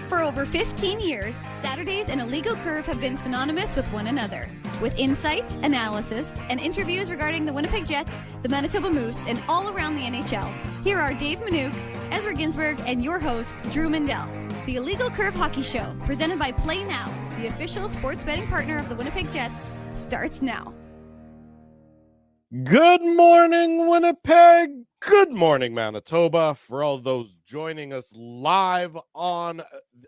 For over 15 years, Saturdays and Illegal Curve have been synonymous with one another. With insight, analysis, and interviews regarding the Winnipeg Jets, the Manitoba Moose, and all around the NHL, here are Dave Manouk, Ezra Ginsburg, and your host, Drew Mindell. The Illegal Curve Hockey Show, presented by Play Now, the official sports betting partner of the Winnipeg Jets, starts now. Good morning, Winnipeg. Good morning, Manitoba. For all those joining us live on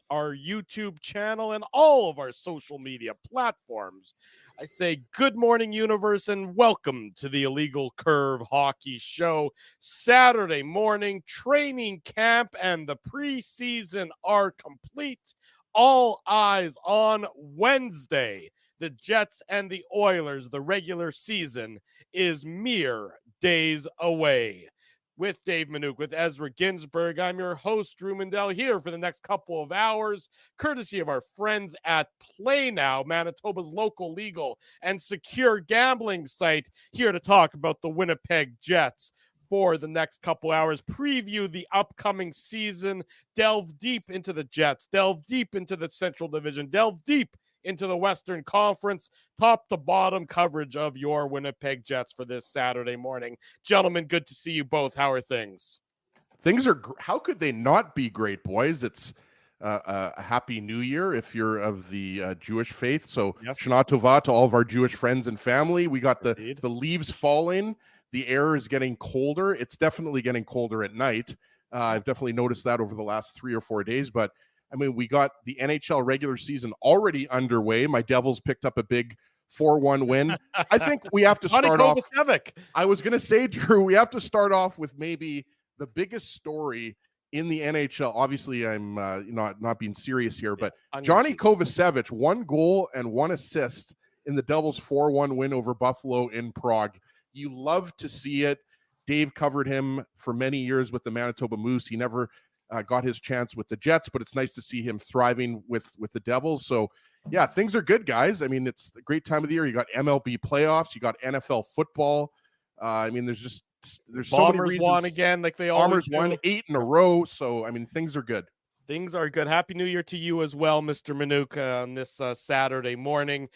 our YouTube channel and all of our social media platforms, I say good morning, universe, and welcome to the Illegal Curve Hockey Show. Saturday morning, training camp and the preseason are complete. All eyes on Wednesday. The Jets and the Oilers, the regular season is mere days away. With Dave Manouk, with Ezra Ginsburg, I'm your host, Drew Mindell, here for the next couple of hours, courtesy of our friends at Play Now, Manitoba's local legal and secure gambling site, here to talk about the Winnipeg Jets for the next couple hours, preview the upcoming season, delve deep into the Jets, delve deep into the Central Division, delve deep into the Western Conference, top to bottom coverage of your Winnipeg Jets for this Saturday morning. Gentlemen, good to see you both. How are things? Things are, how could they not be great, boys? It's a happy new year if you're of the Jewish faith. So yes. Shana Tova to all of our Jewish friends and family. We got the leaves falling. The air is getting colder. It's definitely getting colder at night. I've definitely noticed that over the last 3 or 4 days, but I mean, we got the NHL regular season already underway. My Devils picked up a big 4-1 win. I think we have to start off. I was going to say, Drew, we have to start off with maybe the biggest story in the NHL. Obviously, I'm not being serious here, but Johnny Kovacevic, 1 goal and 1 assist in the Devils' 4-1 win over Buffalo in Prague. You love to see it. Dave covered him for many years with the Manitoba Moose. He never got his chance with the Jets, but it's nice to see him thriving with the Devils. So, yeah, things are good, guys. I mean, it's a great time of the year. You got MLB playoffs. You got NFL football. I mean, there's so many reasons. Won again, like they always do. Won 8 in a row. So, I mean, things are good. Things are good. Happy New Year to you as well, Mr. Manouk, on this Saturday morning.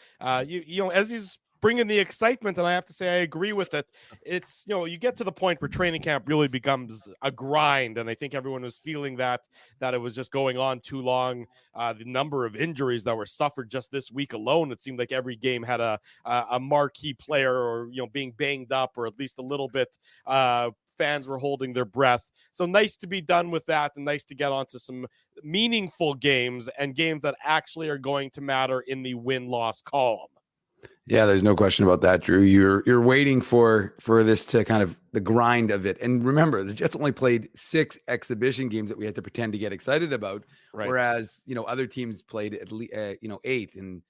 You know, as he's bringing the excitement, and I have to say I agree with it. It's, you know, you get to the point where training camp really becomes a grind, and I think everyone was feeling that it was just going on too long. The number of injuries that were suffered just this week alone, it seemed like every game had a marquee player, or, you know, being banged up, or at least a little bit. Fans were holding their breath. So nice to be done with that, and nice to get onto some meaningful games, and games that actually are going to matter in the win-loss column. Yeah, there's no question about that, Drew. You're waiting for this to kind of the grind of it. And remember, the Jets only played 6 exhibition games that we had to pretend to get excited about, right? Whereas, you know, other teams played at least 8. And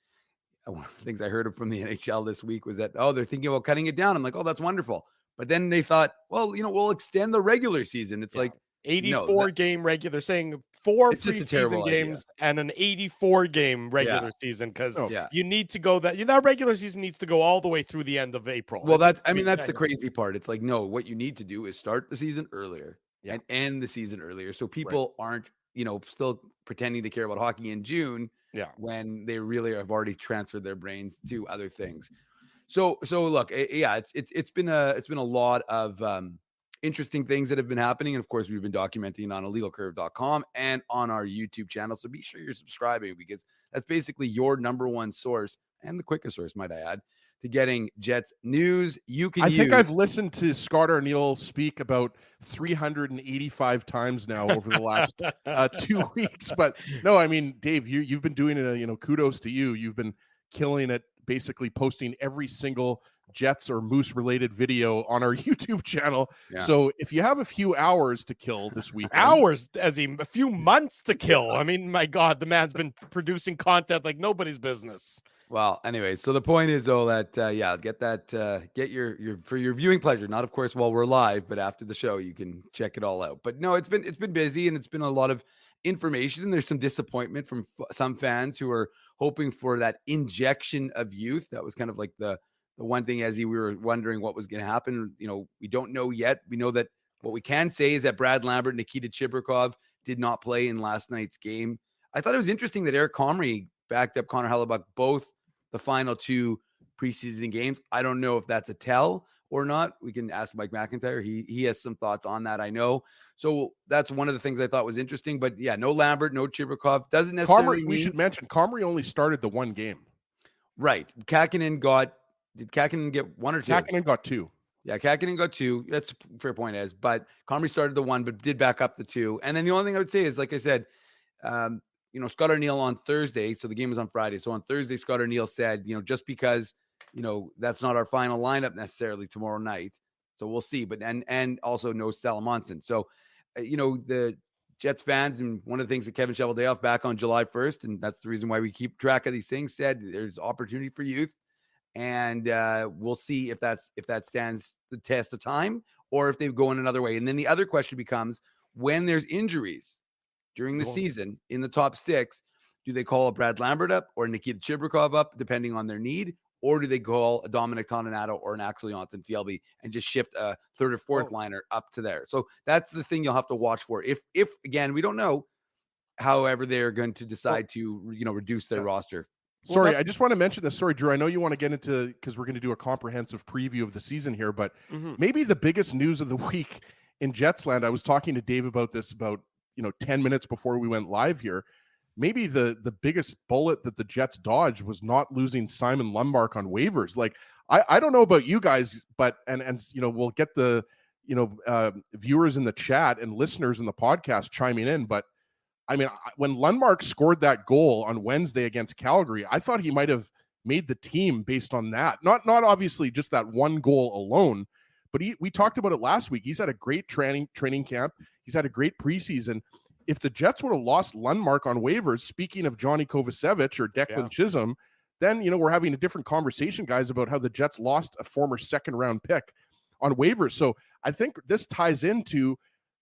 one of the things I heard from the NHL this week was that, they're thinking about cutting it down. I'm like, that's wonderful. But then they thought, well, you know, we'll extend the regular season. It's like 84 game regular. They're saying 4 preseason games and an 84 game regular season, because you need to go that regular season needs to go all the way through the end of April. Well, that's the crazy part. It's like, no, what you need to do is start the season earlier and end the season earlier, so people aren't, you know, still pretending to care about hockey in June when they really have already transferred their brains to other things. So look, it's been a lot of interesting things that have been happening. And of course, we've been documenting on illegalcurve.com and on our YouTube channel. So be sure you're subscribing, because that's basically your number one source, and the quickest source, might I add, to getting Jets news. I think I've listened to Scott Arniel speak about 385 times now over the last 2 weeks. But no, I mean, Dave, you've been doing it. You know, kudos to you. You've been killing it, basically posting every single Jets or Moose related video on our YouTube channel. So if you have a few hours to kill this week, a few months to kill. I mean, my God, the man's been producing content like nobody's business. Well, anyway, so the point is, though, that get your for your viewing pleasure, not of course while we're live, but after the show you can check it all out. But no, it's been busy, and it's been a lot of information, and there's some disappointment from some fans who are hoping for that injection of youth. That was kind of like the one thing, as we were wondering what was going to happen. You know, we don't know yet. We know that what we can say is that Brad Lambert and Nikita Chibrikov did not play in last night's game. I thought it was interesting that Eric Comrie backed up Connor Hellebuyck both the final 2 preseason games. I don't know if that's a tell or not. We can ask Mike McIntyre. He has some thoughts on that, I know. So that's one of the things I thought was interesting. But yeah, no Lambert, no Chibrikov. Doesn't necessarily we should mention Comrie only started the 1 game. Right. Did Kahkonen get 1 or 2? Kahkonen got 2. Yeah, Kahkonen got 2. That's a fair point, Ez. But Comrie started the 1, but did back up the 2. And then the only thing I would say is, like I said, Scott Arniel on Thursday, so the game was on Friday. So on Thursday, Scott Arniel said, just because, that's not our final lineup necessarily tomorrow night. So we'll see. But and also no Salamonson. So, the Jets fans, and one of the things that Kevin Cheveldayoff back on July 1st, and that's the reason why we keep track of these things, said there's opportunity for youth. And we'll see if that stands the test of time or if they go in another way. And then the other question becomes, when there's injuries during the season in the top 6, do they call a Brad Lambert up or Nikita Chibrikov up, depending on their need? Or do they call a Dominic Toninato or an Axel Jonsson-Fjällby and just shift a 3rd or 4th liner up to there? So that's the thing you'll have to watch for. If again, we don't know, however they're going to decide to, reduce their roster. Sorry, I just want to mention this. Sorry, Drew. I know you want to get into, because we're going to do a comprehensive preview of the season here, but maybe the biggest news of the week in Jetsland, I was talking to Dave about this about 10 minutes before we went live here. Maybe the biggest bullet that the Jets dodged was not losing Simon Lundmark on waivers. Like, I don't know about you guys, but and we'll get the viewers in the chat and listeners in the podcast chiming in, but I mean, when Lundmark scored that goal on Wednesday against Calgary, I thought he might have made the team based on that. Not obviously just that one goal alone, but we talked about it last week. He's had a great training camp. He's had a great preseason. If the Jets would have lost Lundmark on waivers, speaking of Johnny Kovacevic or Declan Chisholm, then, we're having a different conversation, guys, about how the Jets lost a former 2nd-round pick on waivers. So I think this ties into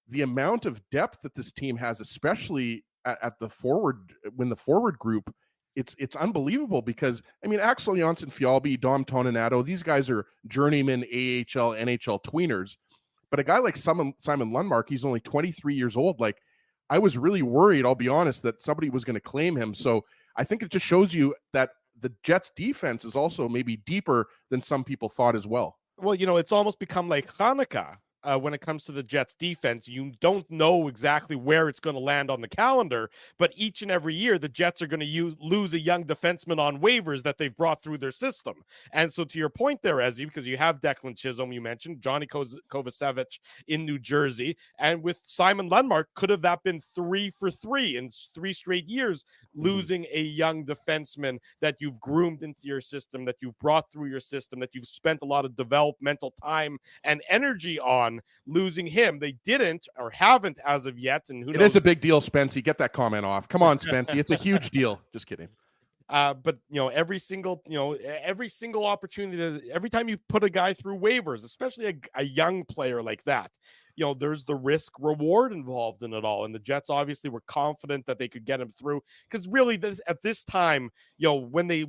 the amount of depth that this team has, especially at the forward, when the forward group, it's unbelievable because, I mean, Axel Jonsson-Fjällby, Dom Toninato, these guys are journeyman AHL, NHL tweeners. But a guy like Simon Lundmark, he's only 23 years old. Like, I was really worried, I'll be honest, that somebody was going to claim him. So I think it just shows you that the Jets defense is also maybe deeper than some people thought as well. Well, it's almost become like Hanukkah. When it comes to the Jets defense, you don't know exactly where it's going to land on the calendar, but each and every year the Jets are going to lose a young defenseman on waivers that they've brought through their system. And so to your point there, Ezzy, because you have Declan Chisholm, you mentioned Johnny Kovacevic in New Jersey, and with Simon Lundmark, could have that been 3 for 3 in 3 straight years, losing a young defenseman that you've groomed into your system, that you've brought through your system, that you've spent a lot of developmental time and energy on. Losing him, they didn't or haven't as of yet, and who knows? It is a big deal, Spency. Get that comment off. Come on, Spency. It's a huge deal. Just kidding. But every single opportunity, every time you put a guy through waivers, especially a young player like that, there's the risk reward involved in it all. And the Jets obviously were confident that they could get him through, because really at this time, when they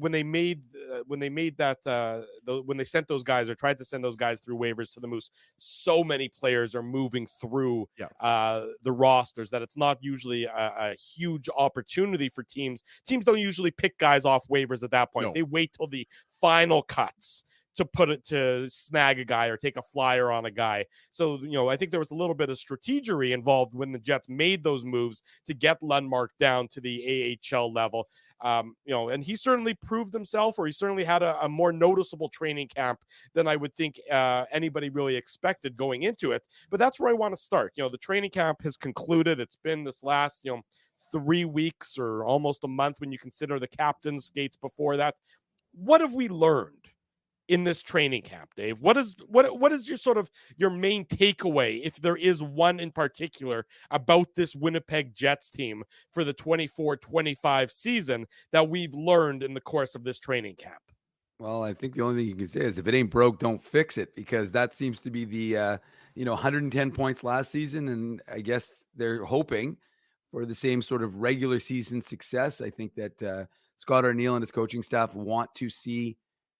sent those guys or tried to send those guys through waivers to the Moose, so many players are moving through the rosters that it's not usually a huge opportunity for teams. Teams don't usually pick guys off waivers at that point. No. They wait till the final cuts to snag a guy or take a flyer on a guy. So, I think there was a little bit of strategery involved when the Jets made those moves to get Lundmark down to the AHL level. And he certainly proved himself, or he certainly had a more noticeable training camp than I would think anybody really expected going into it. But that's where I want to start. The training camp has concluded. It's been this last, 3 weeks or almost a month when you consider the captain's skates before that. What have we learned in this training camp, Dave? What is your main takeaway, if there is one in particular, about this Winnipeg Jets team for the 24-25 season that we've learned in the course of this training camp? Well, I think the only thing you can say is if it ain't broke, don't fix it, because that seems to be the 110 points last season, and I guess they're hoping for the same sort of regular season success. I think that Scott Arniel and his coaching staff want to see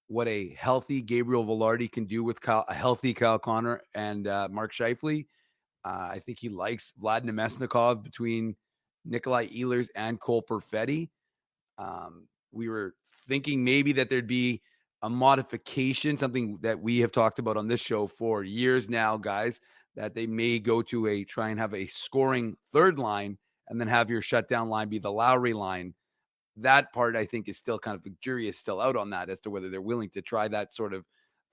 what a healthy Gabriel Vilardi can do with a healthy Kyle Connor and Mark Scheifele. I think he likes Vlad Nemesnikov between Nikolai Ehlers and Cole Perfetti. We were thinking maybe that there'd be a modification, something that we have talked about on this show for years now, guys, that they may go to try and have a scoring third line and then have your shutdown line be the Lowry line. That part, I think, is still kind of, the jury is still out on that as to whether they're willing to try that sort of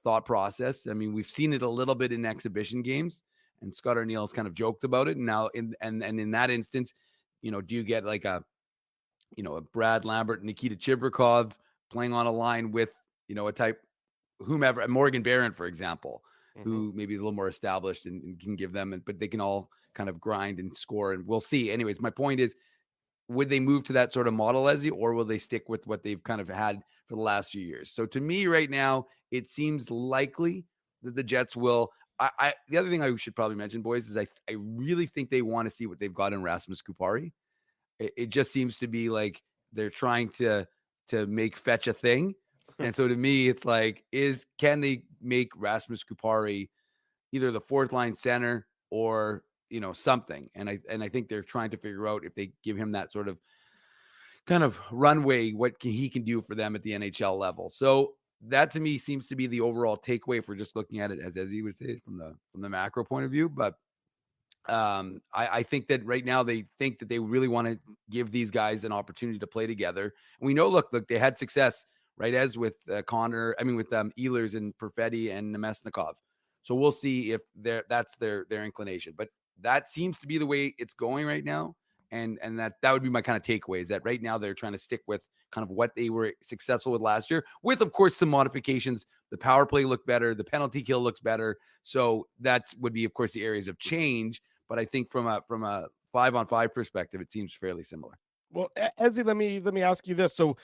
thought process. I mean, we've seen it a little bit in exhibition games, and Scott Arniel has kind of joked about it. And now in that instance, do you get like a Brad Lambert, Nikita Chibrikov playing on a line with, a type, whomever, Morgan Barron, for example, who maybe is a little more established and can give them, but they can all kind of grind and score, and we'll see. Anyways, my point is, would they move to that sort of model, Leslie, or will they stick with what they've kind of had for the last few years? So to me right now, it seems likely that the Jets will. The other thing I should probably mention, boys, is I really think they want to see what they've got in Rasmus Kupari. It just seems to be like they're trying to make fetch a thing. And so to me, it's like, can they make Rasmus Kupari either the fourth line center or, something? And I think they're trying to figure out, if they give him that sort of kind of runway, what he can do for them at the NHL level. So that to me seems to be the overall takeaway if we're just looking at it as he would say, from the macro point of view. But I think that right now they think that they really want to give these guys an opportunity to play together. And we know, look, they had success, right, as with Ehlers and Perfetti and Nemesnikov. So we'll see if that's their inclination. But that seems to be the way it's going right now. And that would be my kind of takeaway, is that right now they're trying to stick with kind of what they were successful with last year, with, of course, some modifications. The power play looked better. The penalty kill looks better. So that would be, of course, the areas of change. But I think from a 5-on-5 perspective, it seems fairly similar. Well, Ezzy, let me ask you this. So,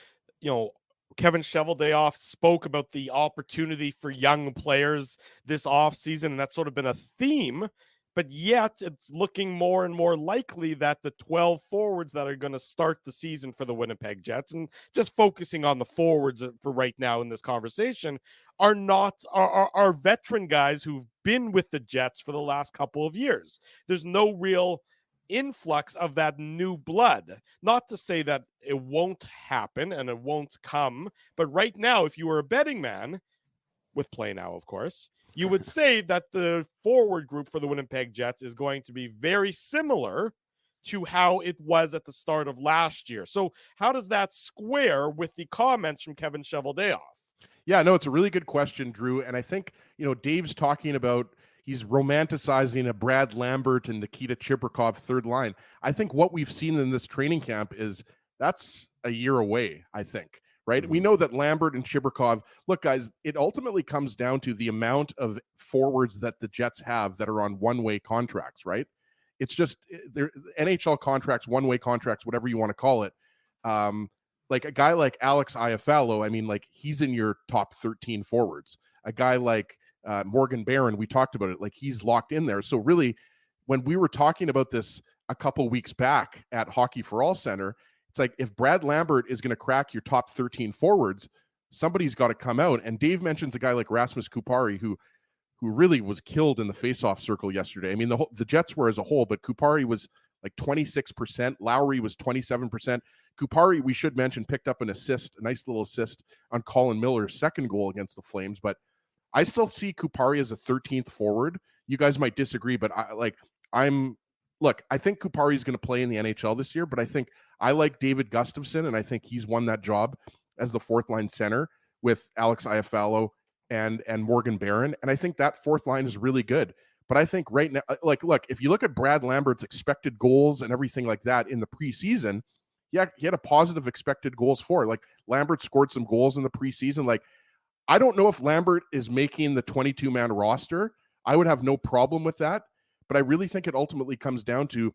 Kevin Cheveldayoff spoke about the opportunity for young players this offseason, and that's sort of been a theme. But yet it's looking more and more likely that the 12 forwards that are going to start the season for the Winnipeg Jets, and just focusing on the forwards for right now in this conversation, are veteran guys who've been with the Jets for the last couple of years. There's no real influx of that new blood. Not to say that it won't happen and it won't come, but right now, if you were a betting man, with Play Now, of course, you would say that the forward group for the Winnipeg Jets is going to be very similar to how it was at the start of last year. So how does that square with the comments from Kevin Cheveldayoff? Yeah, no, it's a really good question, Drew. And I think, Dave's talking about, he's romanticizing a Brad Lambert and Nikita Chibrikov third line. I think what we've seen in this training camp is that's a year away, I think. Right. We know that Lambert and Chibrikov, look, guys, it ultimately comes down to the amount of forwards that the Jets have that are on one-way contracts, right? It's just they're NHL contracts, one-way contracts, whatever you want to call it. Like a guy like Alex Iafallo, I mean, like, he's in your top 13 forwards. A guy like Morgan Barron, we talked about it, like, he's locked in there. So really, when we were talking about this a couple weeks back at Hockey for All Center, it's like, if Brad Lambert is going to crack your top 13 forwards, somebody's got to come out. And Dave mentions a guy like Rasmus Kupari, who really was killed in the faceoff circle yesterday. I mean, the Jets were as a whole, but Kupari was like 26%. Lowry was 27%. Kupari, we should mention, picked up an assist, a nice little assist on Colin Miller's second goal against the Flames. But I still see Kupari as a 13th forward. You guys might disagree, but I think Kupari is going to play in the NHL this year, but I like David Gustafsson, and I think he's won that job as the fourth line center with Alex Iafallo and Morgan Barron. And I think that fourth line is really good. But I think right now, look, if you look at Brad Lambert's expected goals and everything like that in the preseason, he had a positive expected goals for. Like, Lambert scored some goals in the preseason. Like, I don't know if Lambert is making the 22-man roster. I would have no problem with that. But I really think it ultimately comes down to,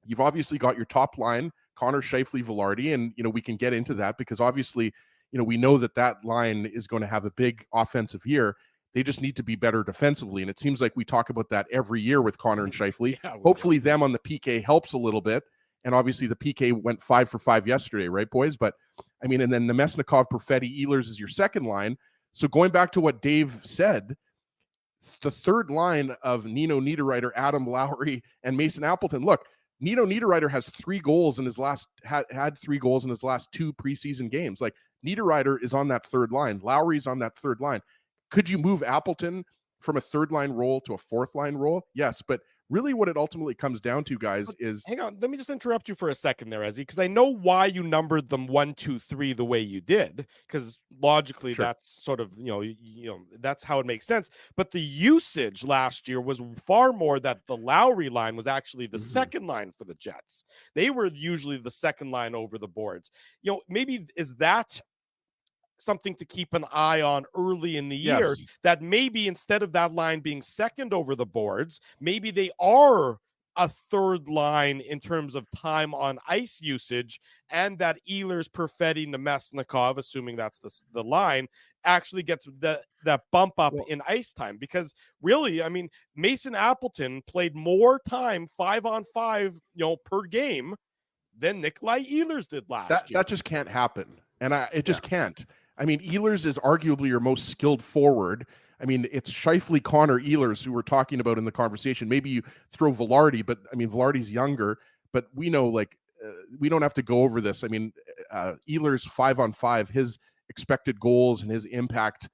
you've obviously got your top line, Connor Scheifele, Velarde, and, we can get into that because obviously, we know that line is going to have a big offensive year. They just need to be better defensively. And it seems like we talk about that every year with Connor and Scheifele. Yeah, hopefully them on the PK helps a little bit. And obviously the PK went 5 for 5 yesterday, right, boys? But I mean, and then Nemesnikov, Perfetti, Ehlers is your second line. So going back to what Dave said, the third line of Nino Niederreiter, Adam Lowry, and Mason Appleton. Look, Nino Niederreiter has 3 goals in his last had 3 goals in his last 2 preseason games. Like, Niederreiter is on that third line. Lowry's on that third line. Could you move Appleton from a third line role to a fourth line role? Yes, but really what it ultimately comes down to, guys, is... Hang on, let me just interrupt you for a second there, Ezzy, because I know why you numbered them 1, 2, 3 the way you did, because logically that's sort of, that's how it makes sense. But the usage last year was far more that the Lowry line was actually the second line for the Jets. They were usually the second line over the boards. Maybe is that something to keep an eye on early in the year, that maybe instead of that line being second over the boards, maybe they are a third line in terms of time on ice usage, and that Ehlers, Perfetti, Nemesnikov, assuming that's the line, actually gets that bump up in ice time. Because really, I mean, Mason Appleton played more time 5-on-5, per game than Nikolai Ehlers did last year. That just can't happen. And it just can't. I mean, Ehlers is arguably your most skilled forward. I mean, it's Scheifele, Connor, Ehlers who we're talking about in the conversation. Maybe you throw Velarde, but I mean, Velarde's younger, but we know, we don't have to go over this. I mean, Ehlers 5-on-5, his expected goals and his impact,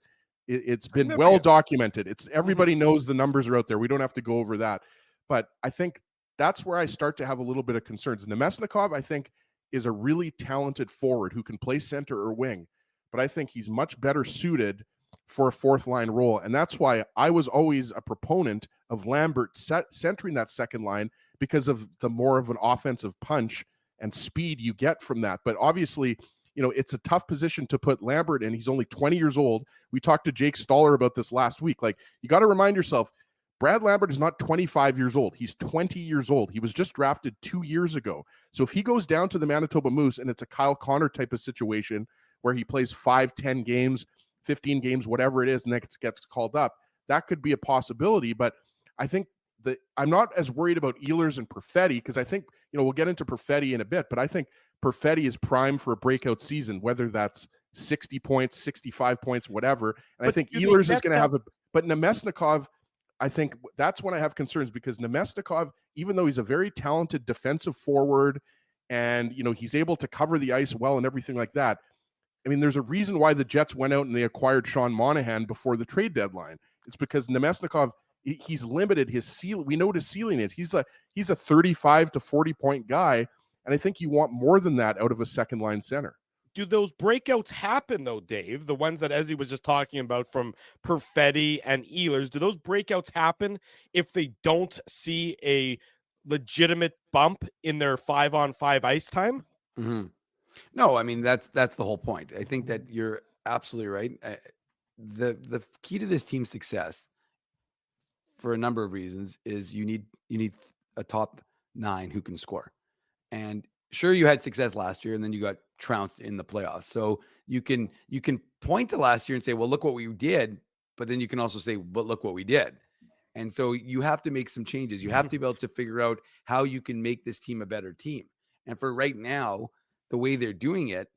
it's been well documented. Everybody knows the numbers are out there. We don't have to go over that. But I think that's where I start to have a little bit of concerns. Nemesnikov, I think, is a really talented forward who can play center or wing, but I think he's much better suited for a fourth line role. And that's why I was always a proponent of Lambert centering that second line, because of the more of an offensive punch and speed you get from that. But obviously, it's a tough position to put Lambert in. He's only 20 years old. We talked to Jake Stoller about this last week. Like, you got to remind yourself, Brad Lambert is not 25 years old. He's 20 years old. He was just drafted 2 years ago. So if he goes down to the Manitoba Moose and it's a Kyle Connor type of situation where he plays 5, 10 games, 15 games, whatever it is, and then gets called up, that could be a possibility. But I think that I'm not as worried about Ehlers and Perfetti, because I think, we'll get into Perfetti in a bit, but I think Perfetti is primed for a breakout season, whether that's 60 points, 65 points, whatever. And I think Ehlers is going to have but Nemesnikov, I think that's when I have concerns, because Nemesnikov, even though he's a very talented defensive forward and, he's able to cover the ice well and everything like that, I mean, there's a reason why the Jets went out and they acquired Sean Monahan before the trade deadline. It's because Nemesnikov, he's limited his ceiling. We know what his ceiling is. He's a 35 to 40 point guy, and I think you want more than that out of a second line center. Do those breakouts happen, though, Dave? The ones that Ezzy was just talking about from Perfetti and Ehlers, do those breakouts happen if they don't see a legitimate bump in their 5-on-5 ice time? No, I mean, that's the whole point. I think that you're absolutely right. The key to this team's success, for a number of reasons, is you need a top 9 who can score. And sure, you had success last year, and then you got trounced in the playoffs. So you can point to last year and say, well, look what we did, but then you can also say, but look what we did. And so you have to make some changes. You have to be able to figure out how you can make this team a better team. And for right now, the way they're doing it,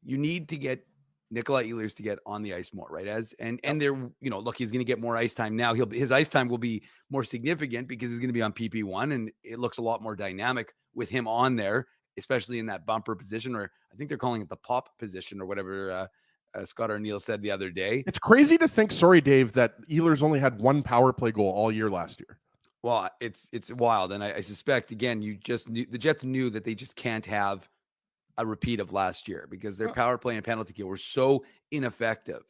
you need to get Nikolai Ehlers to get on the ice more, right? And they're, look, he's going to get more ice time now. His ice time will be more significant because he's going to be on PP1, and it looks a lot more dynamic with him on there, especially in that bumper position, or I think they're calling it the pop position or whatever Scott Arniel said the other day. It's crazy to think, sorry, Dave, that Ehlers only had 1 power play goal all year last year. Well, it's wild. And I suspect, again, the Jets knew that they just can't have a repeat of last year because their power play and penalty kill were so ineffective.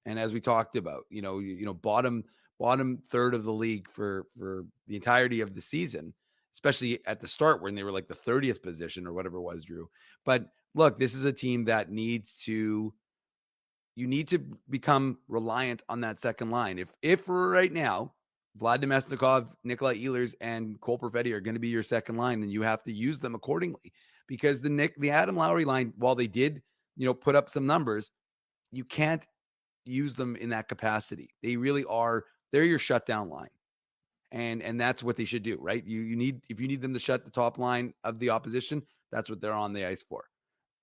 And as we talked about, bottom third of the league for the entirety of the season, especially at the start when they were like the 30th position or whatever it was, Drew. But look, this is a team that you need to become reliant on that second line. If right now, Vlad Nemesnikov, Nikolai Ehlers, and Cole Perfetti are going to be your second line, then you have to use them accordingly. Because the Adam Lowry line, while they did, put up some numbers, you can't use them in that capacity. They really are, they're your shutdown line. And that's what they should do, right? If you need them to shut the top line of the opposition, that's what they're on the ice for.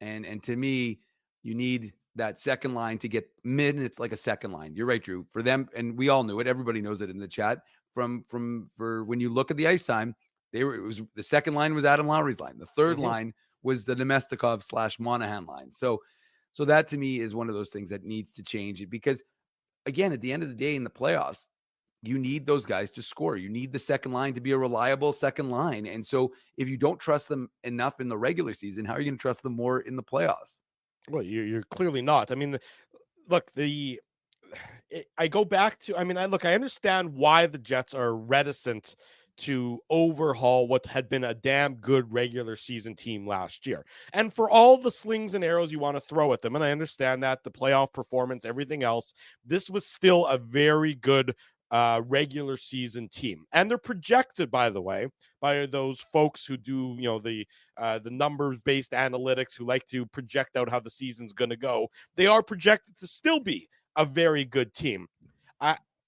And to me, you need that second line to get mid, and it's like a second line. You're right, Drew. For them, and we all knew it, everybody knows it in the chat, for when you look at the ice time, It was the second line was Adam Lowry's line. The third line was the Nemestikov / Monahan line. So that to me is one of those things that needs to change it, because again, at the end of the day in the playoffs, you need those guys to score. You need the second line to be a reliable second line. And so if you don't trust them enough in the regular season, how are you going to trust them more in the playoffs? Well, you're clearly not. I mean, look, I go back to, I understand why the Jets are reticent to overhaul what had been a damn good regular season team last year. And for all the slings and arrows you want to throw at them, and I understand that, the playoff performance, everything else, this was still a very good regular season team. And they're projected, by the way, by those folks who do, the numbers-based analytics, who like to project out how the season's going to go. They are projected to still be a very good team.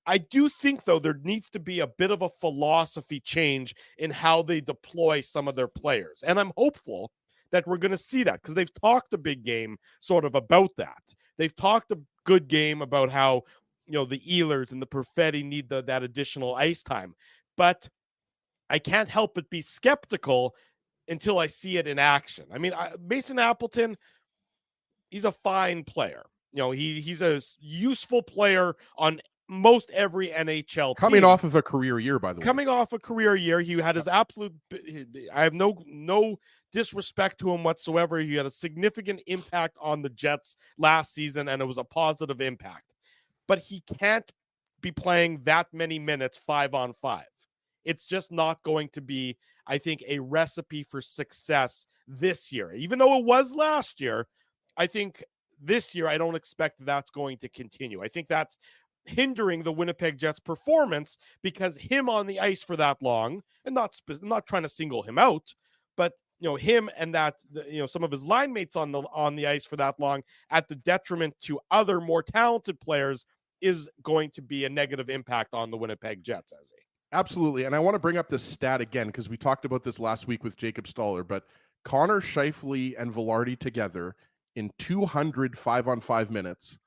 I do think, though, there needs to be a bit of a philosophy change in how they deploy some of their players. And I'm hopeful that we're going to see that, because they've talked a big game sort of about that. They've talked a good game about how, the Ehlers and the Perfetti need that additional ice time. But I can't help but be skeptical until I see it in action. I mean, Mason Appleton, he's a fine player. He's a useful player on most every NHL team. Coming off of a career year, by the way. Coming off a career year, he had his absolute, I have no disrespect to him whatsoever. He had a significant impact on the Jets last season, and it was a positive impact. But he can't be playing that many minutes 5-on-5. It's just not going to be, I think, a recipe for success this year. Even though it was last year, I think this year I don't expect that's going to continue. I think that's hindering the Winnipeg Jets' performance, because him on the ice for that long, and I'm not trying to single him out, but him and that, some of his line mates on the ice for that long at the detriment to other more talented players is going to be a negative impact on the Winnipeg Jets, as Absolutely. And I want to bring up this stat again, because we talked about this last week with Jacob Stoller, but Connor Scheifele and Vilardi together in 200 5-on-5 minutes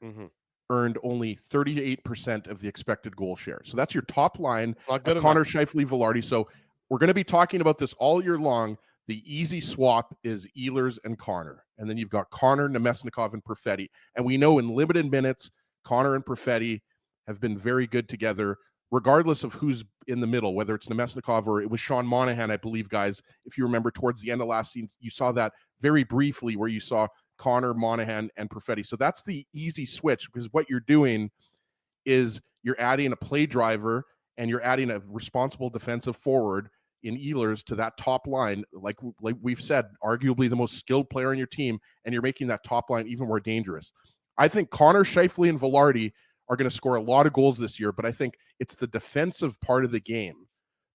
earned only 38% of the expected goal share. So that's your top line of Connor Scheifele, Vilardi. So we're going to be talking about this all year long. The easy swap is Ehlers and Connor. And then you've got Connor, Nemesnikov, and Perfetti. And we know in limited minutes, Connor and Perfetti have been very good together, regardless of who's in the middle, whether it's Nemesnikov or it was Sean Monahan, I believe, guys. If you remember towards the end of last season, you saw that very briefly where you saw Connor, Monahan, and Perfetti. So that's the easy switch, because what you're doing is you're adding a play driver and you're adding a responsible defensive forward in Ehlers to that top line, like we've said, arguably the most skilled player on your team, and you're making that top line even more dangerous. I think Connor Scheifele and Vilardi are going to score a lot of goals this year, but I think it's the defensive part of the game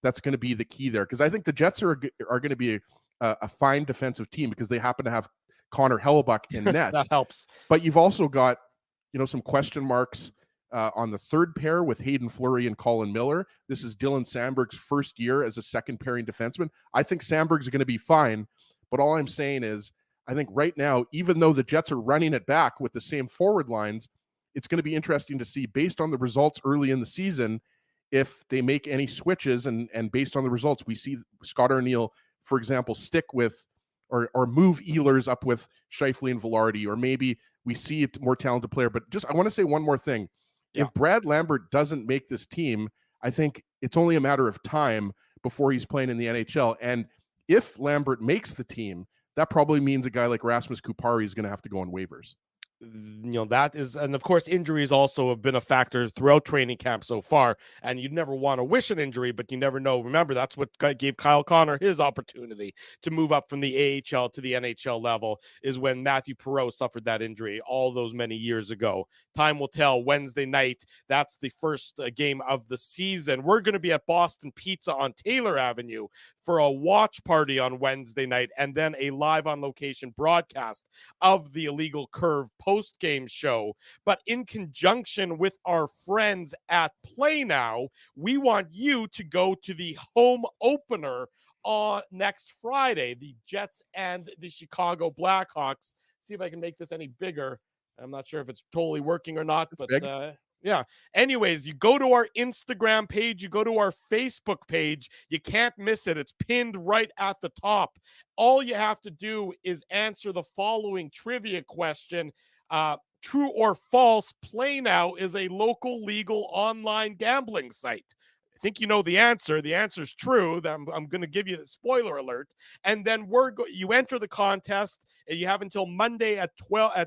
that's going to be the key there, because I think the Jets are going to be a fine defensive team because they happen to have Connor Hellebuyck in net. That helps. But you've also got, some question marks on the third pair with Hayden Fleury and Colin Miller. This is Dylan Sandberg's first year as a second pairing defenseman. I think Sandberg's going to be fine, but all I'm saying is I think right now, even though the Jets are running it back with the same forward lines, it's going to be interesting to see, based on the results early in the season, if they make any switches. And based on the results, we see Scott Arniel, for example, stick with or move Ehlers up with Scheifele and Vilardi, or maybe we see a more talented player. But I want to say one more thing. Yeah. If Brad Lambert doesn't make this team, I think it's only a matter of time before he's playing in the NHL. And if Lambert makes the team, that probably means a guy like Rasmus Kupari is going to have to go on waivers. That is, and of course, injuries also have been a factor throughout training camp so far. And you'd never want to wish an injury, but you never know. Remember, that's what gave Kyle Connor his opportunity to move up from the AHL to the NHL level, is when Matthew Perreault suffered that injury all those many years ago. Time will tell. Wednesday night, that's the first game of the season. We're going to be at Boston Pizza on Taylor Avenue for a watch party on Wednesday night, and then a live on location broadcast of the Illegal Curve post-game show. But in conjunction with our friends at Play Now, we want you to go to the home opener on next Friday, the Jets and the Chicago Blackhawks. See if I can make this any bigger. I'm not sure if it's totally working or not, but Yeah. Anyways, you go to our Instagram page, you go to our Facebook page, you can't miss it. It's pinned right at the top. All you have to do is answer the following trivia question. True or false, Play Now is a local legal online gambling site. I think you know the answer. The answer is true. I'm going to give you the spoiler alert. And then you enter the contest. And you have until Monday at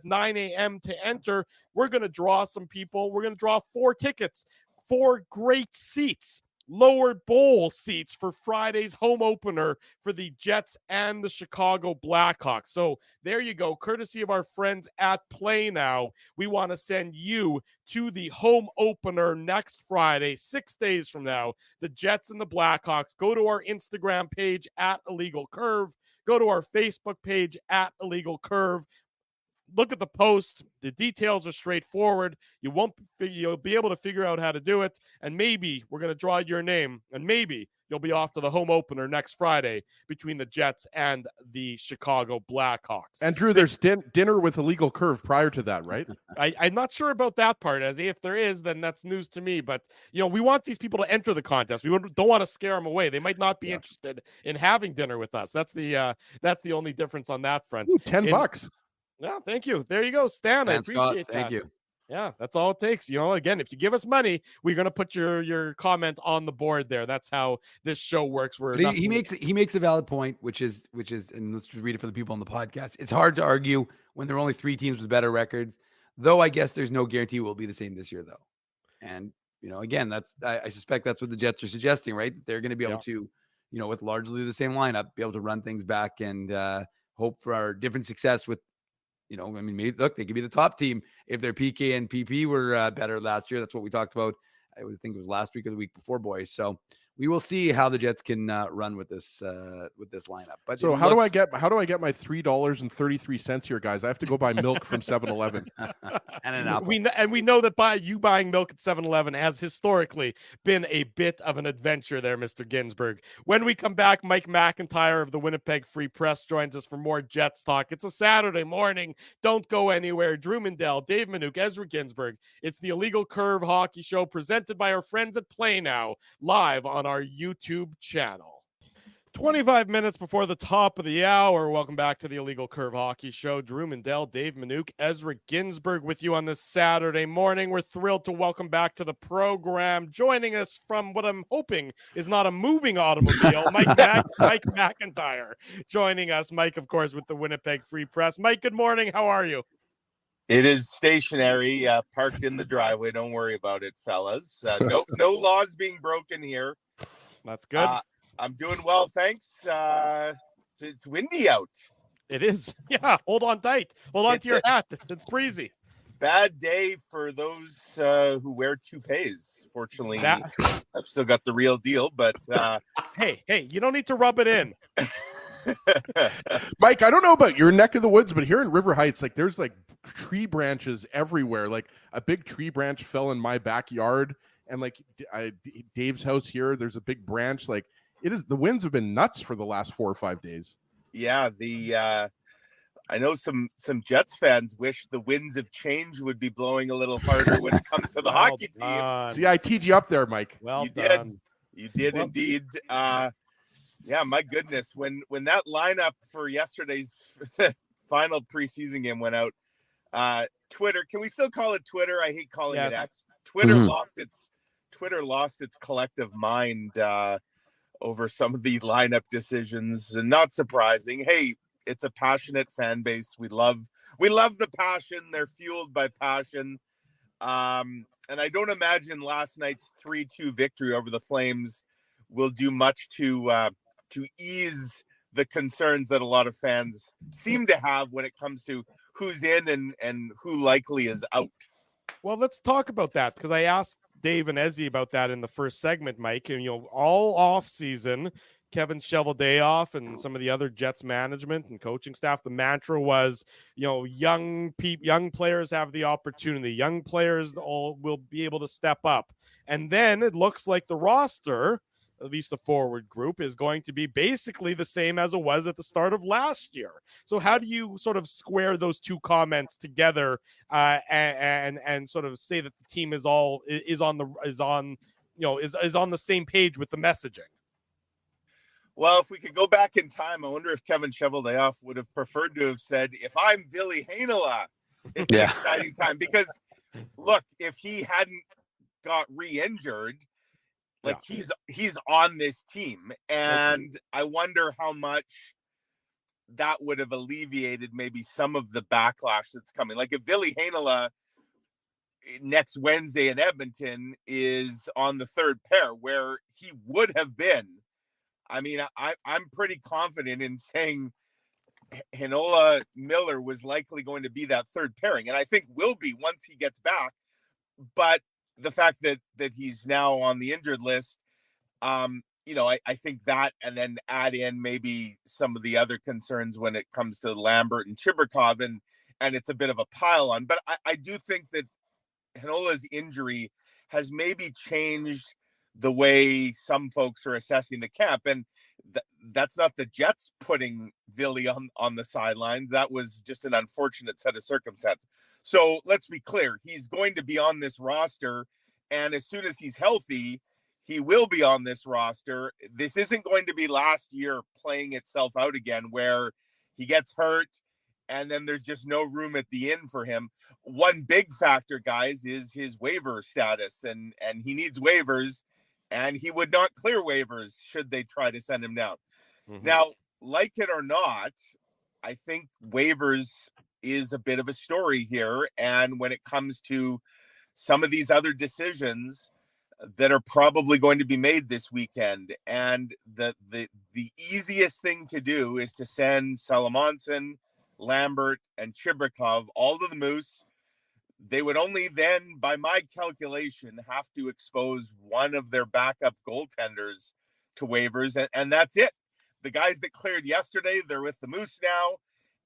9 a.m. to enter. We're going to draw some people. We're going to draw 4 tickets, 4 great seats, lower bowl seats for Friday's home opener for the Jets and the Chicago Blackhawks. So there you go. Courtesy of our friends at Play Now, we want to send you to the home opener next Friday, 6 days from now, the Jets and the Blackhawks. Go to our Instagram page at Illegal Curve. Go to our Facebook page at Illegal Curve. Look at the post. The details are straightforward. You'll be able to figure out how to do it. And maybe we're going to draw your name. And maybe you'll be off to the home opener next Friday between the Jets and the Chicago Blackhawks. And Drew, there's dinner with Illegal Curve prior to that, right? I'm not sure about that part. As if there is, then that's news to me. But, we want these people to enter the contest. We don't want to scare them away. They might not be interested in having dinner with us. That's the only difference on that front. Ooh, $10. Yeah, thank you. There you go, Stan. I appreciate that. Thank you. Yeah, that's all it takes. Again, if you give us money, we're going to put your comment on the board there. That's how this show works. He makes a valid point, which is, and let's just read it for the people on the podcast. It's hard to argue when there are only 3 teams with better records, though I guess there's no guarantee we'll be the same this year, though. And, again, I suspect that's what the Jets are suggesting, right? They're going to be able to, with largely the same lineup, be able to run things back and hope for our different success with, maybe look, they could be the top team if their PK and PP were better last year. That's what we talked about. I think it was last week or the week before, boys. So we will see how the Jets can run with this lineup. But so how do I get my $3.33 here, guys? I have to go buy milk from 7-Eleven and an apple. We know that buying milk at 7-Eleven has historically been a bit of an adventure there, Mr. Ginsburg. When we come back, Mike McIntyre of the Winnipeg Free Press joins us for more Jets talk. It's a Saturday morning. Don't go anywhere. Drew Mindell, Dave Minuk, Ezra Ginsburg. It's the Illegal Curve Hockey Show presented by our friends at Play Now, live on our YouTube channel. 25 minutes before the top of the hour. Welcome back to the Illegal Curve Hockey Show. Drew Mindell, Dave Minuk, Ezra Ginsburg with you on this Saturday morning. We're thrilled to welcome back to the program. Joining us from what I'm hoping is not a moving automobile, Mike McIntyre joining us. Mike, of course, with the Winnipeg Free Press. Mike, good morning. How are you? It is stationary, parked in the driveway. Don't worry about it, fellas. No laws being broken here. That's good. I'm doing well, thanks. It's windy out. It is. Yeah, hold on tight. Hold on to your hat. It's breezy. Bad day for those who wear toupees. Fortunately, I've still got the real deal, but hey, you don't need to rub it in. Mike, I don't know about your neck of the woods, but here in River Heights, there's tree branches everywhere. A big tree branch fell in my backyard, and Dave's house here, there's a big branch. The winds have been nuts for the last 4 or 5 days. Yeah, I know some Jets fans wish the winds of change would be blowing a little harder when it comes to the hockey team. See, I teed you up there, Mike. Well, you did indeed. Yeah, my goodness, when that lineup for yesterday's final preseason game went out, Twitter, can we still call it Twitter? I hate calling it X. Twitter lost its collective mind over some of the lineup decisions, and not surprising. Hey, it's a passionate fan base. We love the passion. They're fueled by passion. And I don't imagine last night's 3-2 victory over the Flames will do much to ease the concerns that a lot of fans seem to have when it comes to who's in and who likely is out. Well, let's talk about that, because I asked Dave and Ezzy about that in the first segment, Mike. And, all off season, Kevin Cheveldayoff and some of the other Jets management and coaching staff, the mantra was, young players have the opportunity. Young players all will be able to step up. And then it looks like the roster, at least the forward group, is going to be basically the same as it was at the start of last year. So how do you sort of square those two comments together and sort of say that the team is on the same page with the messaging? Well, if we could go back in time, I wonder if Kevin Cheveldayoff would have preferred to have said, if I'm Ville Heinola, it's an exciting time. Because, look, if he hadn't got re-injured, he's on this team. And I wonder how much that would have alleviated maybe some of the backlash that's coming. Like if Ville Heinola next Wednesday in Edmonton is on the third pair where he would have been, I mean, I'm pretty confident in saying Heinola Miller was likely going to be that third pairing, and I think will be once he gets back. But the fact that he's now on the injured list, I think that, and then add in maybe some of the other concerns when it comes to Lambert and Chibrikov, and it's a bit of a pile on. But I do think that Heinola's injury has maybe changed the way some folks are assessing the camp. And that's not the Jets putting Ville on the sidelines. That was just an unfortunate set of circumstances. So let's be clear. He's going to be on this roster. And as soon as he's healthy, he will be on this roster. This isn't going to be last year playing itself out again where he gets hurt and then there's just no room at the inn for him. One big factor, guys, is his waiver status. And he needs waivers. And he would not clear waivers should they try to send him down. Mm-hmm. Now, like it or not, I think waivers is a bit of a story here. And when it comes to some of these other decisions that are probably going to be made this weekend, and the easiest thing to do is to send Salamonson, Lambert, and Chibrikov all to the Moose. They would only then, by my calculation, have to expose one of their backup goaltenders to waivers, and that's it. The guys that cleared yesterday, they're with the Moose now,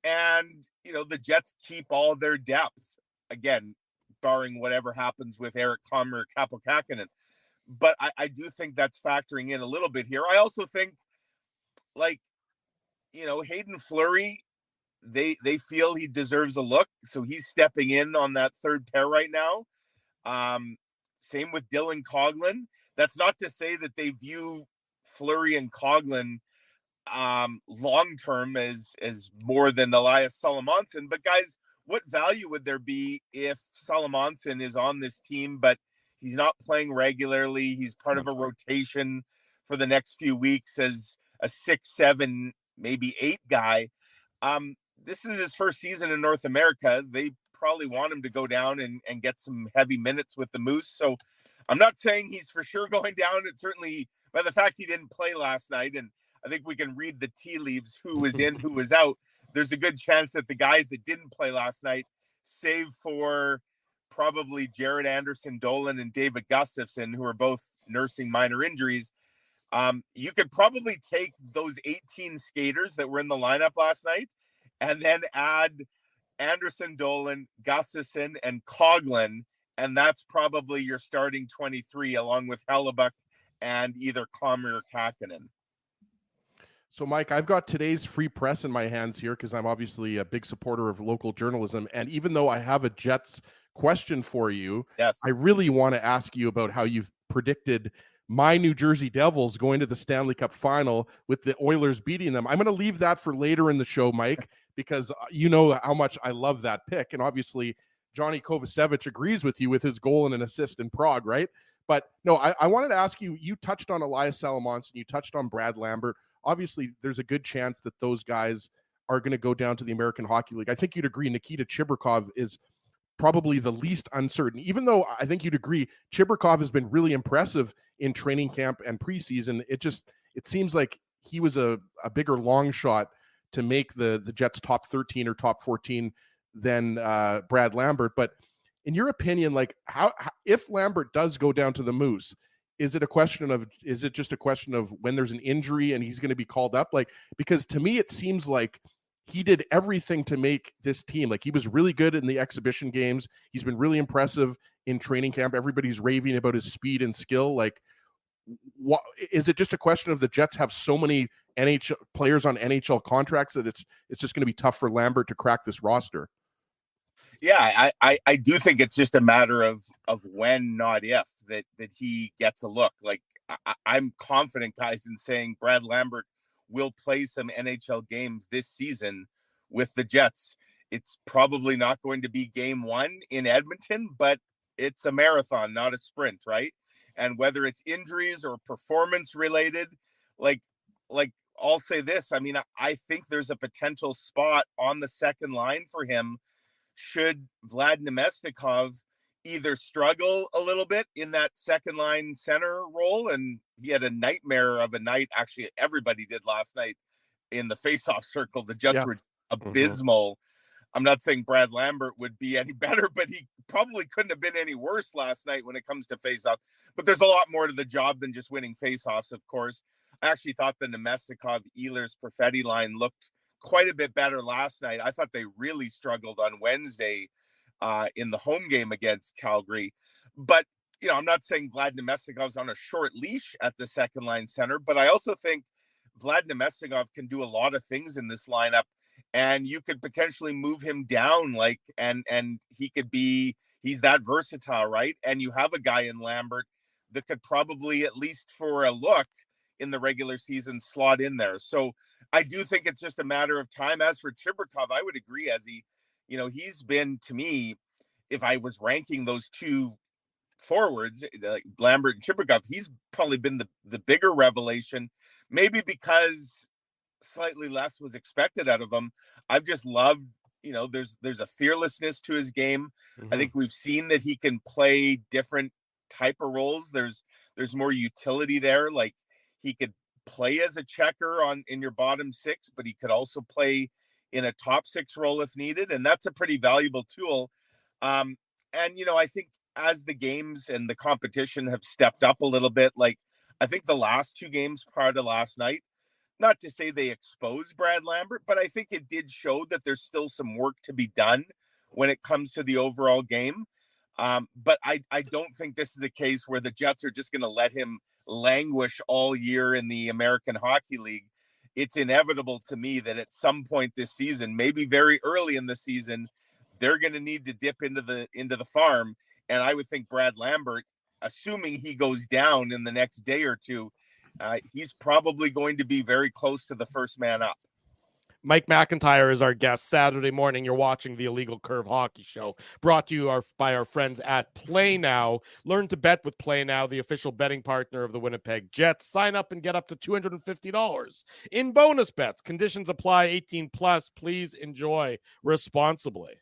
and, the Jets keep all their depth, again, barring whatever happens with Eric Comrie or Kaapo Kähkönen. But I do think that's factoring in a little bit here. I also think, Hayden Fleury, they feel he deserves a look, so he's stepping in on that third pair right now. Same with Dylan Coghlan. That's not to say that they view Fleury and Coghlan long term as more than Elias Salamonson. But guys, what value would there be if Salamonson is on this team, but he's not playing regularly? He's part of a rotation for the next few weeks as a 6, 7, maybe 8 guy. This is his first season in North America. They probably want him to go down and get some heavy minutes with the Moose. So I'm not saying he's for sure going down. It's certainly by the fact he didn't play last night. And I think we can read the tea leaves, who was in, who was out. There's a good chance that the guys that didn't play last night, save for probably Jared Anderson-Dolan and David Gustafsson, who are both nursing minor injuries, you could probably take those 18 skaters that were in the lineup last night and then add Anderson-Dolan, Gustafsson, and Coghlan, and that's probably your starting 23, along with Hellebuyck and either Comrie or Kähkönen. So, Mike, I've got today's Free Press in my hands here because I'm obviously a big supporter of local journalism. And even though I have a Jets question for you, yes, I really want to ask you about how you've predicted my New Jersey Devils going to the Stanley Cup final with the Oilers beating them. I'm going to leave that for later in the show, Mike, because you know how much I love that pick. And obviously, Johnny Kovacevic agrees with you with his goal and an assist in Prague, right? But no, I wanted to ask you, you touched on Elias Salamonson, you touched on Brad Lambert. Obviously, there's a good chance that those guys are going to go down to the American Hockey League. I think you'd agree Nikita Chibrikov is probably the least uncertain, even though I think you'd agree Chibrikov has been really impressive in training camp and preseason. It seems like he was a bigger long shot to make the Jets top 13 or top 14 than Brad Lambert. But in your opinion, like how if Lambert does go down to the Moose, is it just a question of when there's an injury and he's going to be called up? Like, because to me, it seems like he did everything to make this team. Like, he was really good in the exhibition games. He's been really impressive in training camp. Everybody's raving about his speed and skill. Like, is it just a question of the Jets have so many NHL players on NHL contracts that it's just going to be tough for Lambert to crack this roster? Yeah, I do think it's just a matter of when, not if, that he gets a look. Like I'm confident, guys, in saying Brad Lambert will play some NHL games this season with the Jets. It's probably not going to be game one in Edmonton, but it's a marathon, not a sprint, right? And whether it's injuries or performance related, like I'll say this. I mean, I think there's a potential spot on the second line for him should Vlad Nemestikov either struggle a little bit in that second line center role, and he had a nightmare of a night. Actually, everybody did last night in the faceoff circle. The Jets were abysmal. I'm not saying Brad Lambert would be any better, but he probably couldn't have been any worse last night when it comes to faceoff. But there's a lot more to the job than just winning faceoffs, of course. I actually thought the Nemestikov, Ehlers, Perfetti line looked quite a bit better last night. I thought they really struggled on Wednesday in the home game against Calgary. But, you know, I'm not saying Vlad Nemestikov's on a short leash at the second line center, but I also think Vlad Nemestikov can do a lot of things in this lineup, and you could potentially move him down, like, and he could be, he's that versatile, right? And you have a guy in Lambert that could probably, at least for a look in the regular season, slot in there. So I do think it's just a matter of time. As for Chibrikov, I would agree, as he's been, to me, if I was ranking those two forwards, like Lambert and Chibrikov, he's probably been the bigger revelation, maybe because slightly less was expected out of him. I've just loved, there's a fearlessness to his game. Mm-hmm. I think we've seen that he can play different type of roles. There's more utility there. Like, he could play as a checker in your bottom six, but he could also play in a top six role if needed. And that's a pretty valuable tool. And, I think as the games and the competition have stepped up a little bit, like I think the last two games prior to last night, not to say they exposed Brad Lambert, but I think it did show that there's still some work to be done when it comes to the overall game. But I don't think this is a case where the Jets are just going to let him languish all year in the American Hockey League. It's inevitable to me that at some point this season, maybe very early in the season, they're going to need to dip into the farm. And I would think Brad Lambert, assuming he goes down in the next day or two, he's probably going to be very close to the first man up. Mike McIntyre is our guest. Saturday morning, you're watching the Illegal Curve Hockey Show, brought to you by our friends at Play Now. Learn to bet with Play Now, the official betting partner of the Winnipeg Jets. Sign up and get up to $250 in bonus bets. Conditions apply. 18 plus. Please enjoy responsibly.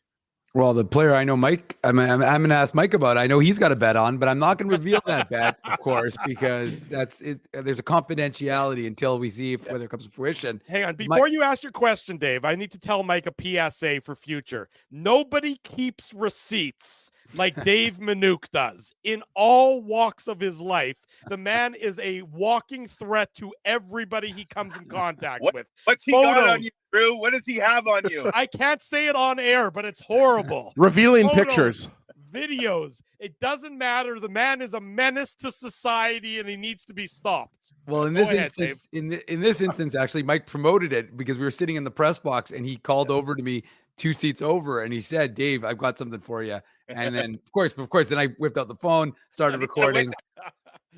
Well, the player I know, Mike, I'm going to ask Mike about. I know he's got a bet on, but I'm not going to reveal that bet, of course, because that's it. There's a confidentiality until we see whether it comes to fruition. Hang on, before you ask your question, Dave, I need to tell Mike a PSA for future. Nobody keeps receipts like Dave Minuk does. In all walks of his life, the man is a walking threat to everybody he comes in contact with. What's he got on you, Drew? What does he have on you? I can't say it on air, but it's horrible. Revealing pictures. Videos. It doesn't matter. The man is a menace to society, and he needs to be stopped. Well, in this instance, in this instance, actually, Mike promoted it because we were sitting in the press box, and he called over to me 2 seats over, and he said, "Dave, I've got something for you." And then, of course, then I whipped out the phone, started recording.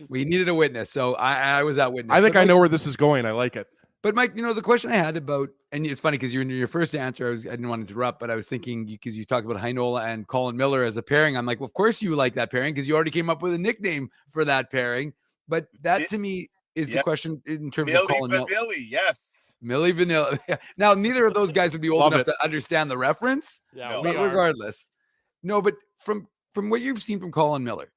We needed a witness, so I was that witness. I think I know where this is going. I like it. But Mike, the question I had about, and it's funny because you're in your first answer, I didn't want to interrupt, but I was thinking because you talked about Heinola and Colin Miller as a pairing. I'm like, well, of course you like that pairing because you already came up with a nickname for that pairing. But that to me is the question in terms of Colin Miller. Yes. Millie Vanilli. Now, neither of those guys would be old enough to understand the reference. Yeah, but regardless. No, but from what you've seen from Colin Miller,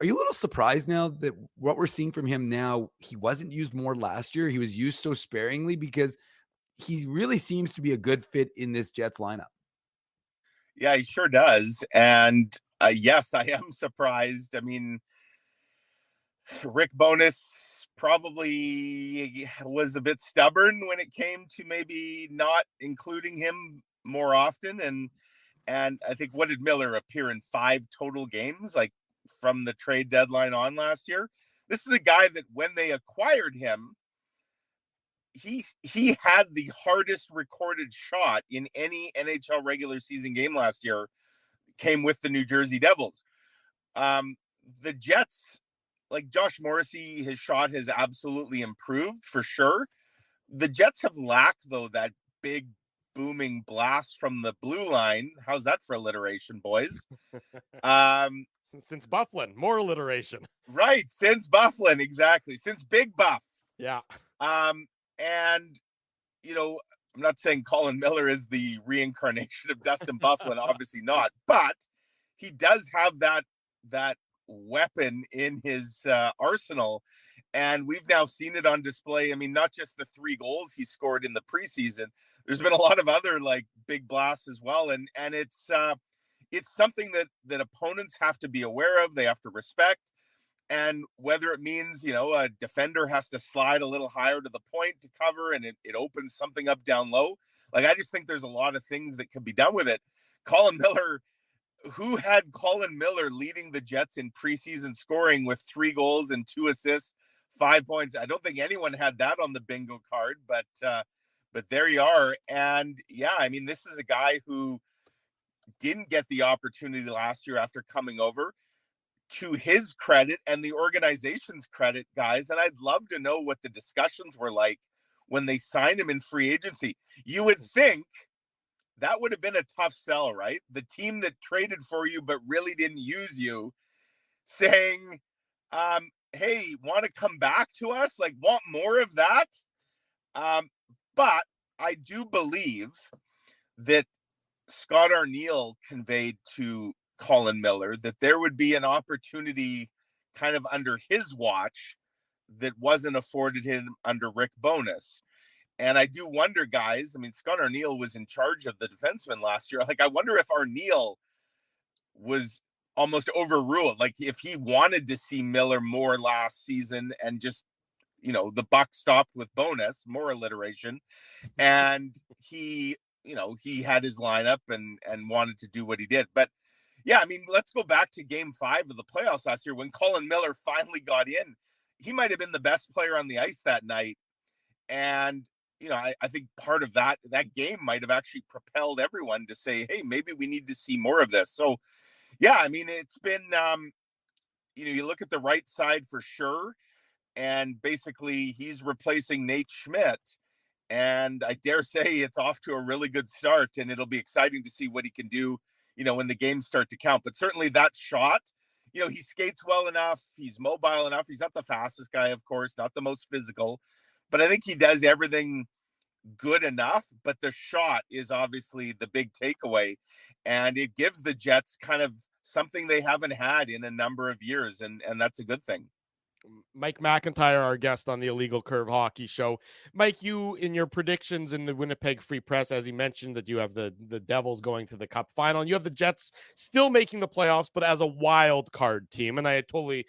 are you a little surprised now that what we're seeing from him now, he wasn't used more last year? He was used so sparingly because he really seems to be a good fit in this Jets lineup. Yeah, he sure does. And yes, I am surprised. I mean, Rick Bowness probably was a bit stubborn when it came to maybe not including him more often. And I think, what did Miller appear in 5 total games, like from the trade deadline on last year? This is a guy that when they acquired him, he had the hardest recorded shot in any NHL regular season game last year, came with the New Jersey Devils. The Jets, like Josh Morrissey, his shot has absolutely improved for sure. The Jets have lacked, though, that big booming blast from the blue line. How's that for alliteration, boys? Since Byfuglien, more alliteration. Right, since Byfuglien, exactly. Since Big Buff. Yeah. And, you know, I'm not saying Colin Miller is the reincarnation of Dustin Byfuglien, obviously not, but he does have that weapon in his arsenal, and we've now seen it on display. I mean, not just the 3 goals he scored in the preseason. There's been a lot of other like big blasts as well, and it's something that opponents have to be aware of. They have to respect. And whether it means, you know, a defender has to slide a little higher to the point to cover and it opens something up down low. Like, I just think there's a lot of things that can be done with it. Colin Miller, who had Colin Miller leading the Jets in preseason scoring with 3 goals and 2 assists, 5 points? I don't think anyone had that on the bingo card, but there you are. And yeah, I mean, this is a guy who didn't get the opportunity last year after coming over. To his credit and the organization's credit, guys, and I'd love to know what the discussions were like when they signed him in free agency. You would think that would have been a tough sell, right? The team that traded for you but really didn't use you, saying, hey, want to come back to us? Like, want more of that? But I do believe that Scott Arniel conveyed to Colin Miller that there would be an opportunity kind of under his watch that wasn't afforded him under Rick Bowness. And I do wonder, guys, I mean, Scott Arniel was in charge of the defenseman last year. Like, I wonder if Arniel was almost overruled. Like, if he wanted to see Miller more last season and just, you know, the buck stopped with Bowness, more alliteration. And he, you know, he had his lineup and wanted to do what he did. But yeah, I mean, let's go back to game 5 of the playoffs last year when Colin Miller finally got in. He might have been the best player on the ice that night. And, you know, I think part of that game might have actually propelled everyone to say, hey, maybe we need to see more of this. So, yeah, I mean, it's been, you know, you look at the right side for sure. And basically he's replacing Nate Schmidt. And I dare say it's off to a really good start. And it'll be exciting to see what he can do, you know, when the games start to count. But certainly that shot, you know, he skates well enough. He's mobile enough. He's not the fastest guy, of course, not the most physical, but I think he does everything good enough. But the shot is obviously the big takeaway, and it gives the Jets kind of something they haven't had in a number of years. And that's a good thing. Mike McIntyre, our guest on the Illegal Curve Hockey Show. Mike, you, in your predictions in the Winnipeg Free Press, as you mentioned that you have the Devils going to the Cup final, and you have the Jets still making the playoffs, but as a wild card team. And I totally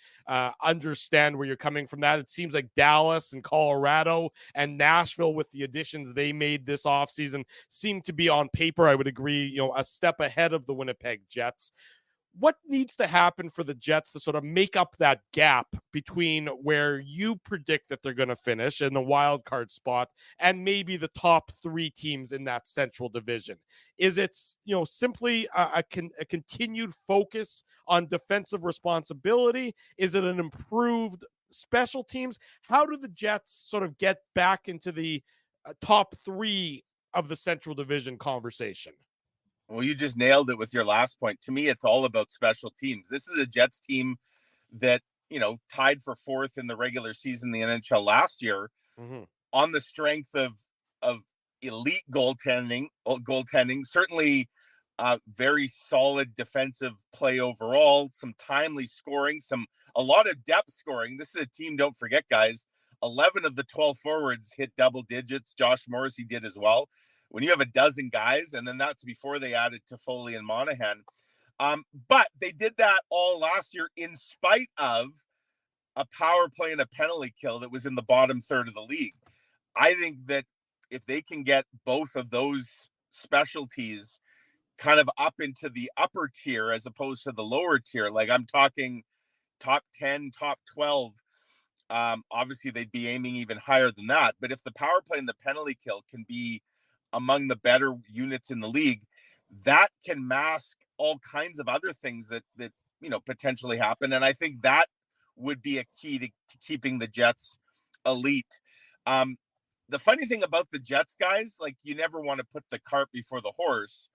understand where you're coming from that. It seems like Dallas and Colorado and Nashville, with the additions they made this offseason, seem to be, on paper, I would agree, you know, a step ahead of the Winnipeg Jets. What needs to happen for the Jets to sort of make up that gap between where you predict that they're going to finish in the wild card spot and maybe the top 3 teams in that central division? Is it, you know, simply a continued focus on defensive responsibility? Is it an improved special teams? How do the Jets sort of get back into the top 3 of the central division conversation? Well, you just nailed it with your last point. To me, it's all about special teams. This is a Jets team that, you know, tied for 4th in the regular season in the NHL last year, on the strength of elite goaltending, certainly very solid defensive play overall, some timely scoring, a lot of depth scoring. This is a team, don't forget, guys, 11 of the 12 forwards hit double digits. Josh Morrissey did as well. When you have a dozen guys, and then that's before they added Toffoli and Monahan. But they did that all last year in spite of a power play and a penalty kill that was in the bottom third of the league. I think that if they can get both of those specialties kind of up into the upper tier as opposed to the lower tier, like I'm talking top 10, top 12, Obviously, they'd be aiming even higher than that. But if the power play and the penalty kill can be among the better units in the league, that can mask all kinds of other things that potentially happen. And I think that would be a key to keeping the Jets elite. The funny thing about the Jets, guys, like, you never want to put the cart before the horse,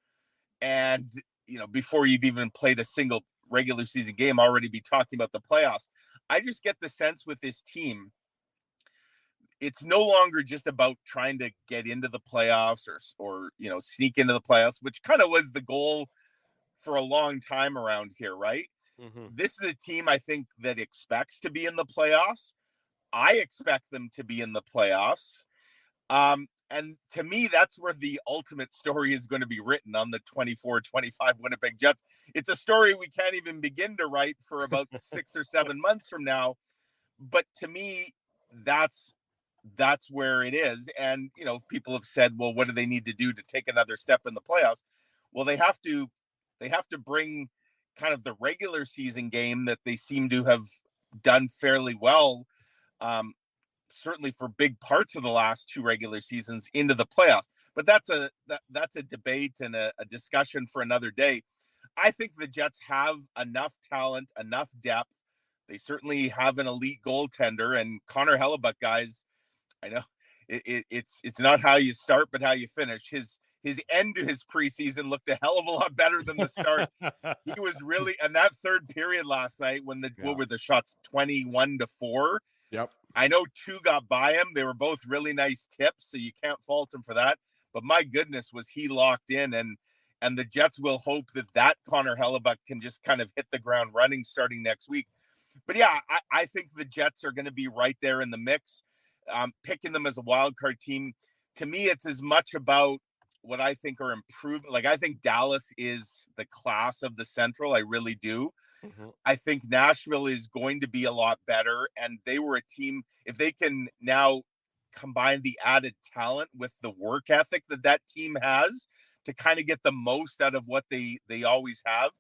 and before you've even played a single regular season game, already be talking about the playoffs. I just get the sense with this team, it's no longer just about trying to get into the playoffs or sneak into the playoffs, which kind of was the goal for a long time around here, right? Mm-hmm. This is a team, I think, that expects to be in the playoffs. I expect them to be in the playoffs. And to me, that's where the ultimate story is going to be written, on the 24-25 Winnipeg Jets. It's a story we can't even begin to write for about 6 or 7 months from now. But to me, that's where it is. And, people have said, well, what do they need to do to take another step in the playoffs? Well, they have to bring kind of the regular season game that they seem to have done fairly well, certainly for big parts of the last 2 regular seasons, into the playoffs. But that's a debate and a discussion for another day. I think the Jets have enough talent, enough depth. They certainly have an elite goaltender, and Connor Hellebuyck, guys, I know it's not how you start, but how you finish. His end to his preseason looked a hell of a lot better than the start. He was really, and that third period last night, when what were the shots, 21-4? Yep. I know 2 got by him. They were both really nice tips, so you can't fault him for that. But my goodness, was he locked in, and the Jets will hope that Connor Hellebuyck can just kind of hit the ground running starting next week. But yeah, I think the Jets are going to be right there in the mix. Picking them as a wild card team, to me, it's as much about what I think are improved. Like, I think Dallas is the class of the Central. I really do. Mm-hmm. I think Nashville is going to be a lot better, and they were a team, if they can now combine the added talent with the work ethic that team has, to kind of get the most out of what they always have.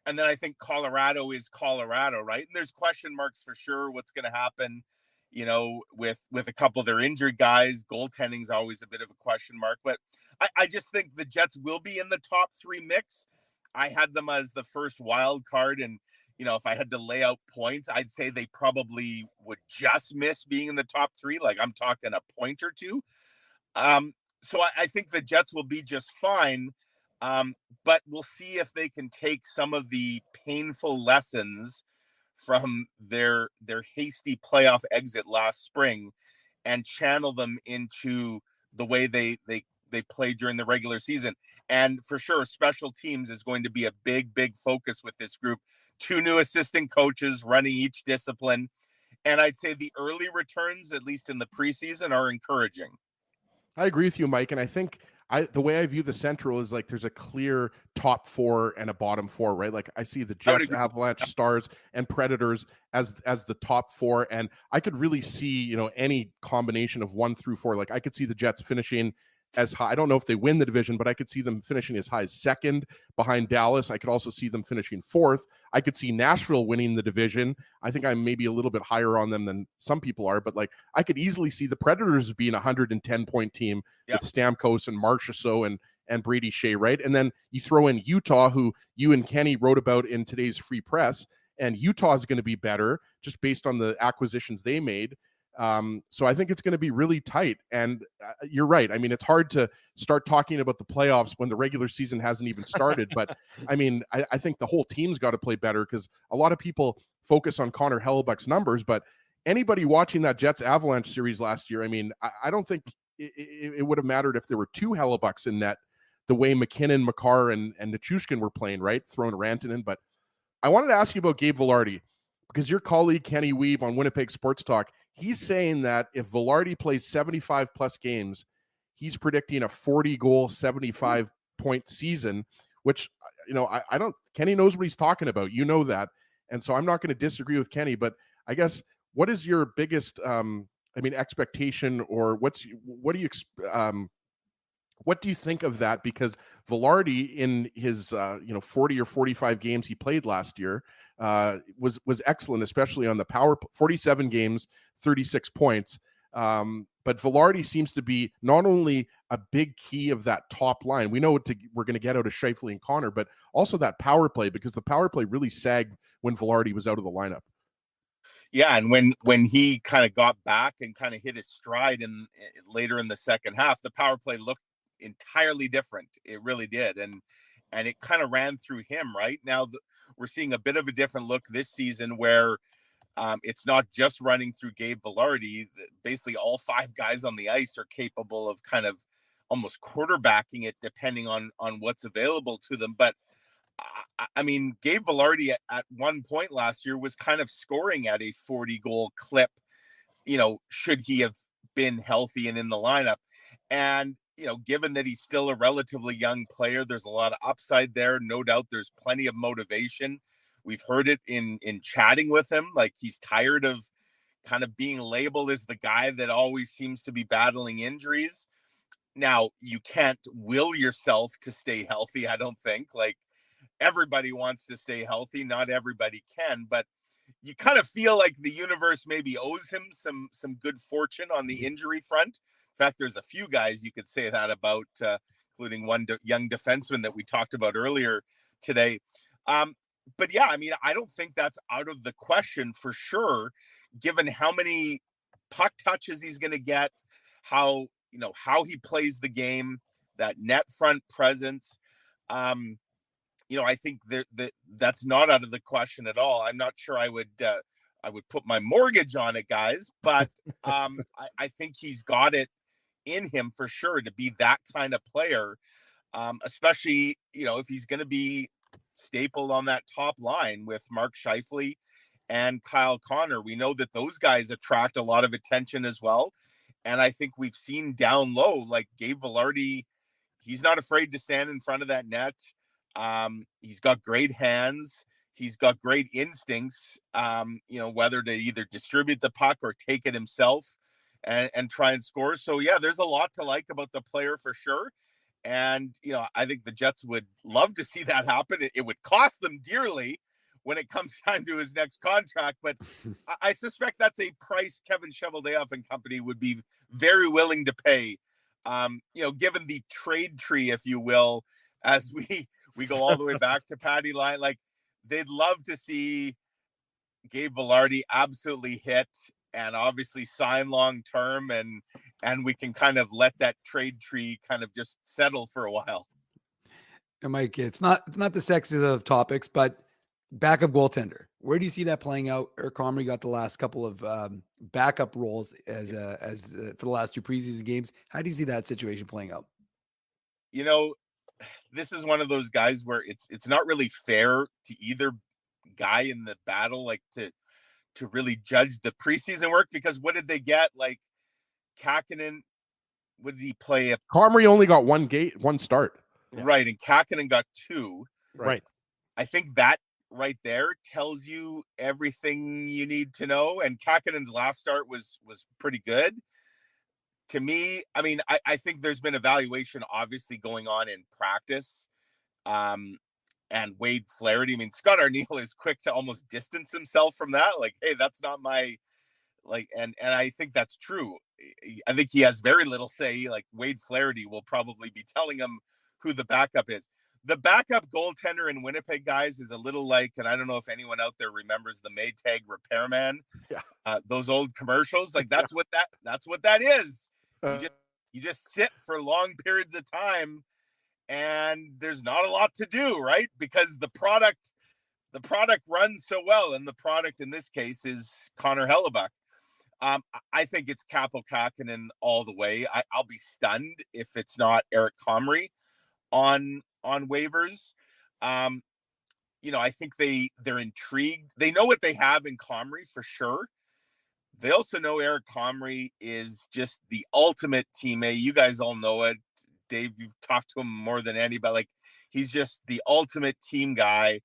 And then I think Colorado is Colorado, right? And there's question marks for sure what's going to happen, with a couple of their injured guys. Goaltending is always a bit of a question mark, but I just think the Jets will be in the top 3 mix. I had them as the first wild card, and if I had to lay out points, I'd say they probably would just miss being in the top 3. Like, I'm talking a point or 2. So I think the Jets will be just fine, but we'll see if they can take some of the painful lessons from their hasty playoff exit last spring and channel them into the way they play during the regular season. And for sure, special teams is going to be a big focus with this group. 2 new assistant coaches running each discipline. And I'd say the early returns, at least in the preseason, are encouraging. I agree with you, Mike. And I think the way I view the Central is like there's a clear top 4 and a bottom 4, right? Like, I see the Jets, Avalanche, Stars, and Predators as the top 4. And I could really see, any combination of 1 through 4. Like, I could see the Jets finishing as high. I don't know if they win the division, but I could see them finishing as high as 2nd behind Dallas. I could also see them finishing 4th. I could see Nashville winning the division. I think I'm maybe a little bit higher on them than some people are, but like, I could easily see the Predators being a 110-point team with Stamkos and Marchessault and Brady Shea, right? And then you throw in Utah, who you and Kenny wrote about in today's Free Press, and Utah is going to be better just based on the acquisitions they made. So I think it's going to be really tight. And you're right. I mean, it's hard to start talking about the playoffs when the regular season hasn't even started. But I mean, I think the whole team's got to play better, because a lot of people focus on Connor Hellebuyck's numbers. But anybody watching that Jets Avalanche series last year, I mean, I don't think it would have mattered if there were 2 Hellebucks in net, the way McKinnon, Makar, and Nichushkin were playing, right? Throwing Rantanen. But I wanted to ask you about Gabe Vilardi, because your colleague Kenny Wiebe on Winnipeg Sports Talk, he's saying that if Vilardi plays 75 plus games, he's predicting a 40-goal, 75-point season, which, I don't, Kenny knows what he's talking about. You know that. And so I'm not going to disagree with Kenny, but I guess, what is your biggest, expectation, or what do you think of that? Because Vilardi, in his 40 or 45 games he played last year, was excellent, especially on the power. 47 games, 36 points. But Vilardi seems to be not only a big key of that top line. We know we're going to get out of Scheifele and Connor, but also that power play, because the power play really sagged when Vilardi was out of the lineup. Yeah, and when he kind of got back and kind of hit his stride later in the second half, the power play looked entirely different. It really did, and it kind of ran through him. Right now, we're seeing a bit of a different look this season where it's not just running through Gabe Vilardi. Basically, all 5 guys on the ice are capable of kind of almost quarterbacking it, depending on what's available to them. But I mean, Gabe Vilardi at one point last year was kind of scoring at a 40-goal clip, should he have been healthy and in the lineup. And, given that he's still a relatively young player, there's a lot of upside there. No doubt there's plenty of motivation. We've heard it in chatting with him. Like, he's tired of kind of being labeled as the guy that always seems to be battling injuries. Now, you can't will yourself to stay healthy, I don't think. Like, everybody wants to stay healthy. Not everybody can, but you kind of feel like the universe maybe owes him some good fortune on the injury front. In fact, there's a few guys you could say that about, including one young defenseman that we talked about earlier today. But yeah, I mean, I don't think that's out of the question for sure, given how many puck touches he's going to get, how he plays the game, that net front presence. I think that's not out of the question at all. I'm not sure I would put my mortgage on it, guys, but I think he's got it in him for sure to be that kind of player, especially, if he's going to be stapled on that top line with Mark Scheifele and Kyle Connor. We know that those guys attract a lot of attention as well. And I think we've seen down low, like Gabe Vilardi, he's not afraid to stand in front of that net. He's got great hands. He's got great instincts, whether to either distribute the puck or take it himself and try and score. So yeah, there's a lot to like about the player for sure. And, I think the Jets would love to see that happen. It would cost them dearly when it comes time to his next contract, but I suspect that's a price Kevin Cheveldayoff and company would be very willing to pay, given the trade tree, if you will, as we go all the way back to Patty Line. Like, they'd love to see Gabe Vilardi absolutely hit and obviously sign long term, and we can kind of let that trade tree kind of just settle for a while. And Mike, it's not the sexiest of topics, but backup goaltender, where do you see that playing out? Eric Comrie got the last couple of backup roles as for the last 2 preseason games. How do you see that situation playing out? This is one of those guys where it's not really fair to either guy in the battle, like to really judge the preseason work, because what did they get? Like, Kakkonen, what did he play? Comrie only got one start. Right, and Kakkonen got 2. Right. I think that right there tells you everything you need to know. And Kakkonen's last start was pretty good. To me, I mean, I think there's been evaluation obviously going on in practice. And Wade Flaherty, I mean, Scott Arniel is quick to almost distance himself from that. Like, hey, that's not my, and I think that's true. I think he has very little say. Like, Wade Flaherty will probably be telling him who the backup is. The backup goaltender in Winnipeg, guys, is a little like, and I don't know if anyone out there remembers the Maytag repairman. Yeah. Those old commercials. Like, that's what that is. You just sit for long periods of time, and there's not a lot to do, right? Because the product runs so well, and the product in this case is Connor Hellebuyck. I think it's Kaapo Kähkönen all the way. I'll be stunned if it's not Eric Comrie on waivers. I think they're intrigued. They know what they have in Comrie for sure. They also know Eric Comrie is just the ultimate teammate. You guys all know it. Dave, you've talked to him more than anybody. Like, he's just the ultimate team guy.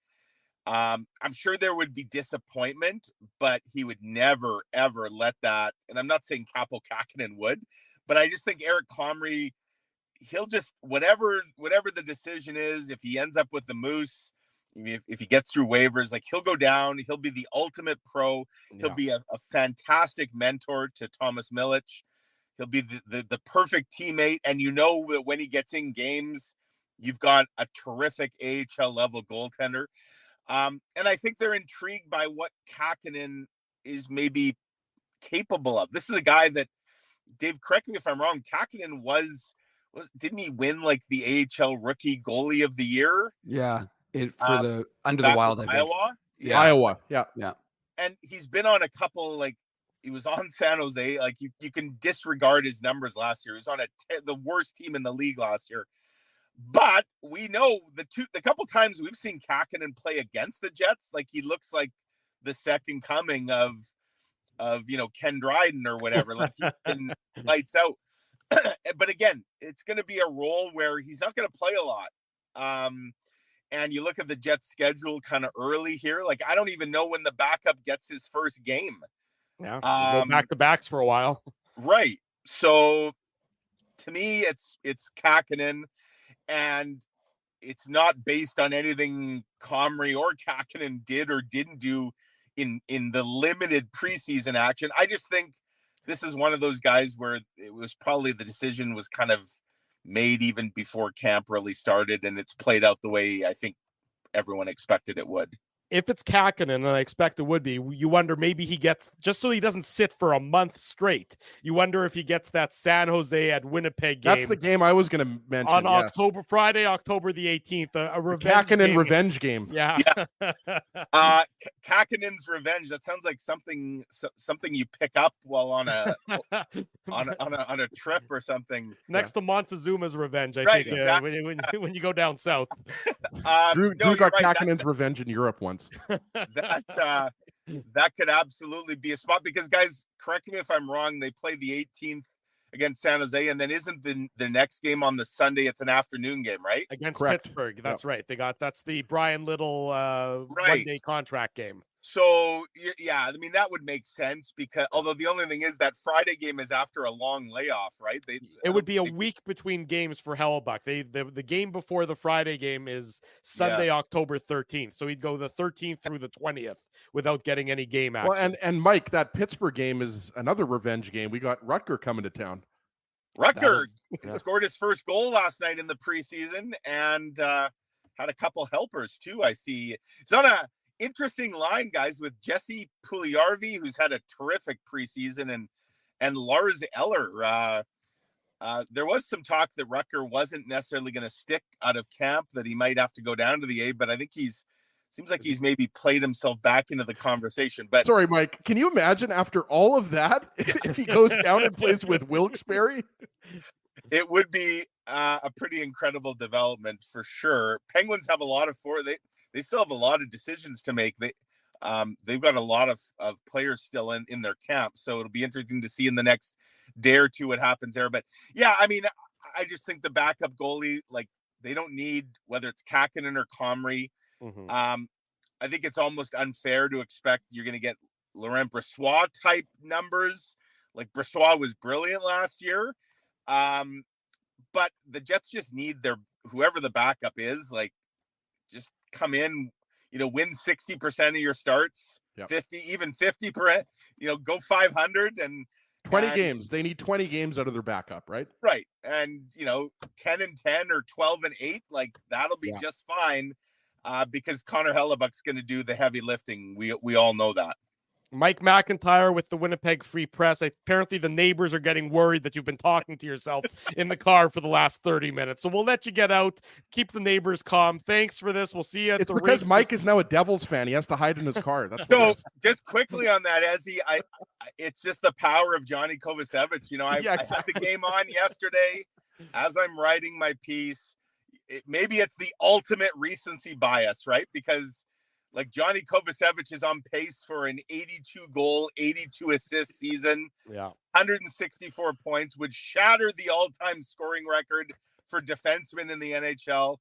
I'm sure there would be disappointment, but he would never, ever let that. And I'm not saying Kaapo Kähkönen would, but I just think Eric Comrie, he'll just, whatever the decision is, if he ends up with the Moose, if he gets through waivers, like he'll go down. He'll be the ultimate pro. He'll be a fantastic mentor to Thomas Milic. He'll be the perfect teammate. And you know that when he gets in games, you've got a terrific AHL level goaltender. And I think they're intrigued by what Kähkönen is maybe capable of. This is a guy that, Dave, correct me if I'm wrong, Kähkönen didn't he win like the AHL rookie goalie of the year? Yeah. The Wild, I think. Iowa? Yeah. Iowa. Yeah. Yeah. And he's been on a couple, like he was on San Jose. Like you can disregard his numbers last year. He was on the worst team in the league last year. But we know the couple times we've seen Kähkönen play against the Jets, like he looks like the second coming of Ken Dryden or whatever. Like he can lights out. But again, it's going to be a role where he's not going to play a lot. And you look at the Jets schedule kind of early here. Like I don't even know when the backup gets his first game. Yeah, go back to backs for a while. Right. So to me, it's Kähkönen. And it's not based on anything Comrie or Kähkönen did or didn't do in the limited preseason action. I just think this is one of those guys where it was probably the decision was kind of made even before camp really started, and it's played out the way I think everyone expected it would. If it's Kähkönen, and I expect it would be, you wonder maybe he gets, just so he doesn't sit for a month straight, you wonder if he gets that San Jose at Winnipeg game. That's the game I was going to mention. On Friday, October the 18th, a revenge Kähkönen game. revenge game. Yeah. Kähkönen's revenge. That sounds like something you pick up while on a on a trip or something. Next to Montezuma's revenge, I right, think, exactly. when you go down south. Drew got Kähkönen's revenge in Europe once. That could absolutely be a spot, because guys, correct me if I'm wrong, they play the 18th against San Jose, and then isn't the next game on the Sunday? It's an afternoon game, right? Against Pittsburgh. That's right. That's the Brian Little one-day contract game. So yeah, I mean that would make sense, because although the only thing is that Friday game is after a long layoff, right? It would be a week between games for Hellebuyck. The game before the Friday game is Sunday, October 13th. So he'd go the 13th through the 20th without getting any game action. Well, and Mike, that Pittsburgh game is another revenge game. We got Rutger coming to town. Rutger scored his first goal last night in the preseason, and had a couple helpers too. I see. It's on a interesting line, guys, with Jesse Puljujarvi, who's had a terrific preseason, and Lars Eller. There was some talk that Rutger wasn't necessarily going to stick out of camp, that he might have to go down to the A, but I think seems like he's maybe played himself back into the conversation. But sorry, Mike, can you imagine after all of that, if he goes down and plays with Wilkes-Barre? It would be a pretty incredible development for sure. Penguins have a lot of they still have a lot of decisions to make. They've got a lot of players still in their camp, so it'll be interesting to see in the next day or two what happens there. But yeah, I mean, I just think the backup goalie, like, they don't need, whether it's Kähkönen or Comrie. Mm-hmm. I think it's almost unfair to expect you're going to get Laurent Brossoit type numbers. Like, Brossoit was brilliant last year, but the Jets just need whoever the backup is, like, just come in, win 60% of your starts, 50%, go 500 and 20 games. They need 20 games out of their backup, right? Right. And 10-10 or 12-8, like, that'll be just fine, because Connor Hellebuck's going to do the heavy lifting. We all know that. Mike McIntyre with the Winnipeg Free Press. Apparently the neighbors are getting worried that you've been talking to yourself in the car for the last 30 minutes. So we'll let you get out. Keep the neighbors calm. Thanks for this. We'll see you at the because rink. Mike is now a Devils fan. He has to hide in his car. That's so just quickly on that, Ezzy, it's just the power of Johnny Kovacevic. I had the game on yesterday as I'm writing my piece. Maybe it's the ultimate recency bias, right? Because like Johnny Kovacevic is on pace for an 82-goal, 82-assist season. 164 points, would shatter the all-time scoring record for defensemen in the NHL.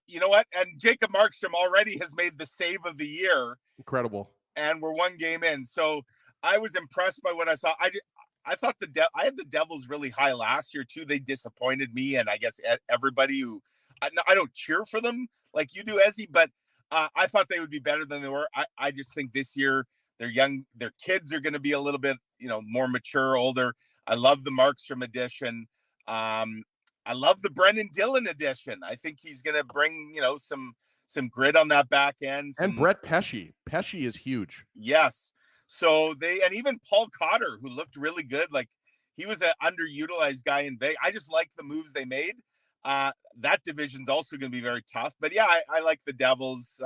You know what? And Jacob Markstrom already has made the save of the year. Incredible. And we're one game in. So I was impressed by what I saw. I thought I had the Devils really high last year too. They disappointed me, and I guess everybody who I don't cheer for them like you do, Ezzy, but I thought they would be better than they were. I just think this year they're young. Their kids are going to be a little bit, more mature, older. I love the Markstrom addition. I love the Brendan Dillon addition. I think he's going to bring, some grit on that back end. And Brett Pesce. Pesce is huge. Yes. So and even Paul Cotter, who looked really good. Like, he was an underutilized guy in Vegas. I just like the moves they made. That division's also going to be very tough. But yeah, I like the Devils.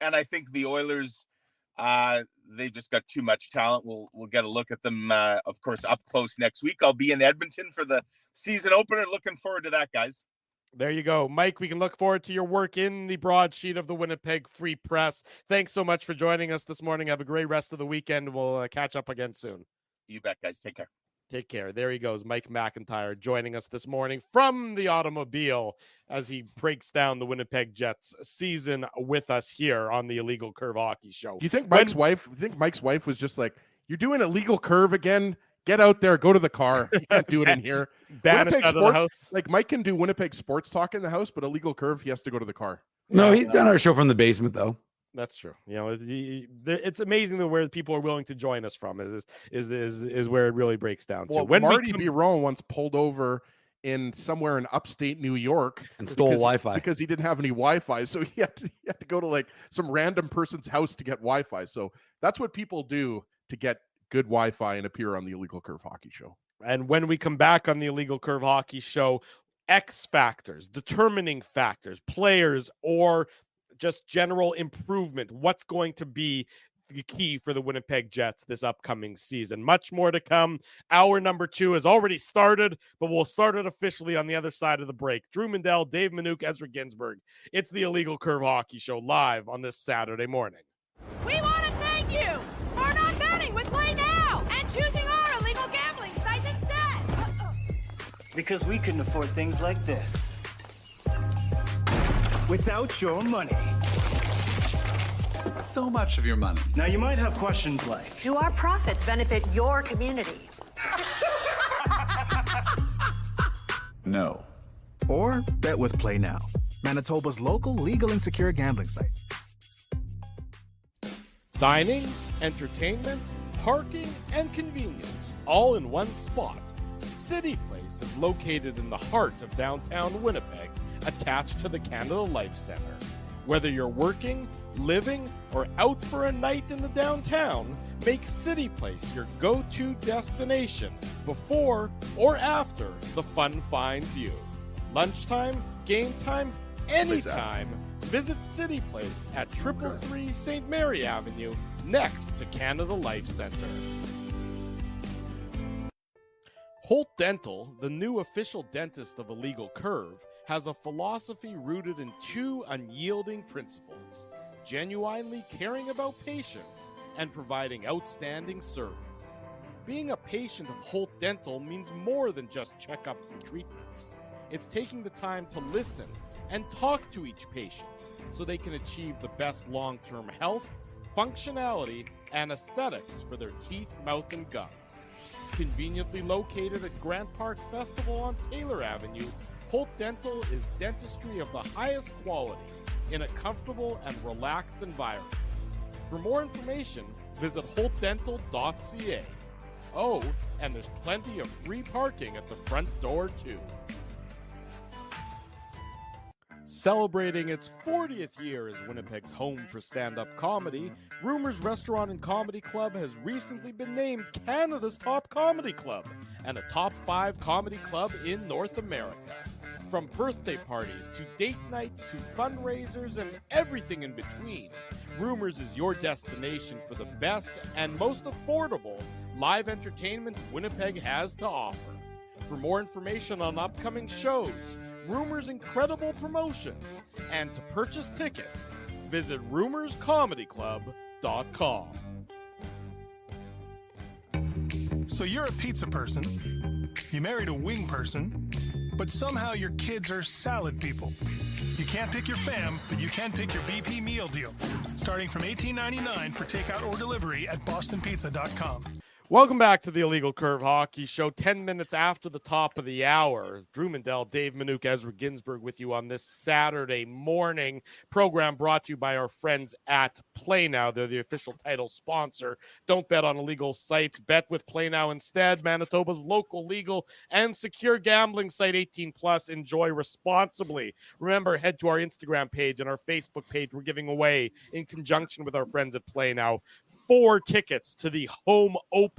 And I think the Oilers, they've just got too much talent. We'll get a look at them, of course, up close next week. I'll be in Edmonton for the season opener. Looking forward to that, guys. There you go. Mike, we can look forward to your work in the broadsheet of the Winnipeg Free Press. Thanks so much for joining us this morning. Have a great rest of the weekend. We'll catch up again soon. You bet, guys. Take care. Take care. There he goes, Mike McIntyre, joining us this morning from the automobile as he breaks down the Winnipeg Jets season with us here on the Illegal Curve Hockey Show. Do you think Mike's wife was just like, "You're doing Illegal Curve again? Get out there, go to the car. You can't do it in here." Banished out of the house. Like, Mike can do Winnipeg sports talk in the house, but Illegal Curve, he has to go to the car. No, he's done our show from the basement, though. That's true. It's amazing where people are willing to join us from is where it really breaks down. Well, when Marty Biron once pulled over in somewhere in upstate New York and stole Wi-Fi because he didn't have any Wi-Fi, so he had to go to like some random person's house to get Wi-Fi. So that's what people do to get good Wi-Fi and appear on the Illegal Curve Hockey Show. And when we come back on the Illegal Curve Hockey Show, X factors, determining factors, players, or just general improvement, what's going to be the key for the Winnipeg Jets this upcoming season. Much more to come. Hour number 2 has already started, but we'll start it officially on the other side of the break. Drew Mandel, Dave Minuk, Ezra Ginsburg. It's the Illegal Curve Hockey Show live on this Saturday morning. We want to thank you for not betting with Play Now and choosing our illegal gambling site instead. Because we couldn't afford things like this without your money. So much of your money. Now you might have questions like, do our profits benefit your community? No. Or bet with Play Now, Manitoba's local legal and secure gambling site. Dining, entertainment, parking, and convenience, all in one spot. City Place is located in the heart of downtown Winnipeg, attached to the Canada Life Center. Whether you're working, living, or out for a night in the downtown, make City Place your go-to destination before or after the fun finds you. Lunchtime, game time, anytime, visit City Place at 333 St. Mary Avenue, next to Canada Life Center. Holt Dental, the new official dentist of Illegal Curve, has a philosophy rooted in 2 unyielding principles: genuinely caring about patients and providing outstanding service. Being a patient of Holt Dental means more than just checkups and treatments. It's taking the time to listen and talk to each patient so they can achieve the best long-term health, functionality, and aesthetics for their teeth, mouth, and gums. Conveniently located at Grant Park Festival on Taylor Avenue, Holt Dental is dentistry of the highest quality in a comfortable and relaxed environment. For more information, visit holtdental.ca. Oh, and there's plenty of free parking at the front door, too. Celebrating its 40th year as Winnipeg's home for stand-up comedy, Rumors Restaurant and Comedy Club has recently been named Canada's top comedy club and a top 5 comedy club in North America. From birthday parties to date nights to fundraisers and everything in between, Rumors is your destination for the best and most affordable live entertainment Winnipeg has to offer. For more information on upcoming shows, Rumors' incredible promotions, and to purchase tickets, visit rumorscomedyclub.com. So you're a pizza person, you married a wing person, but somehow your kids are salad people. You can't pick your fam, but you can pick your BP meal deal, starting from $18.99 for takeout or delivery at bostonpizza.com. Welcome back to the Illegal Curve Hockey Show. 10 minutes after the top of the hour, Drew Mandel, Dave Minuk, Ezra Ginsburg with you on this Saturday morning. Program brought to you by our friends at Play Now. They're the official title sponsor. Don't bet on illegal sites. Bet with Play Now instead. Manitoba's local, legal, and secure gambling site. 18 plus. Enjoy responsibly. Remember, head to our Instagram page and our Facebook page. We're giving away, in conjunction with our friends at Play Now, 4 tickets to the home opener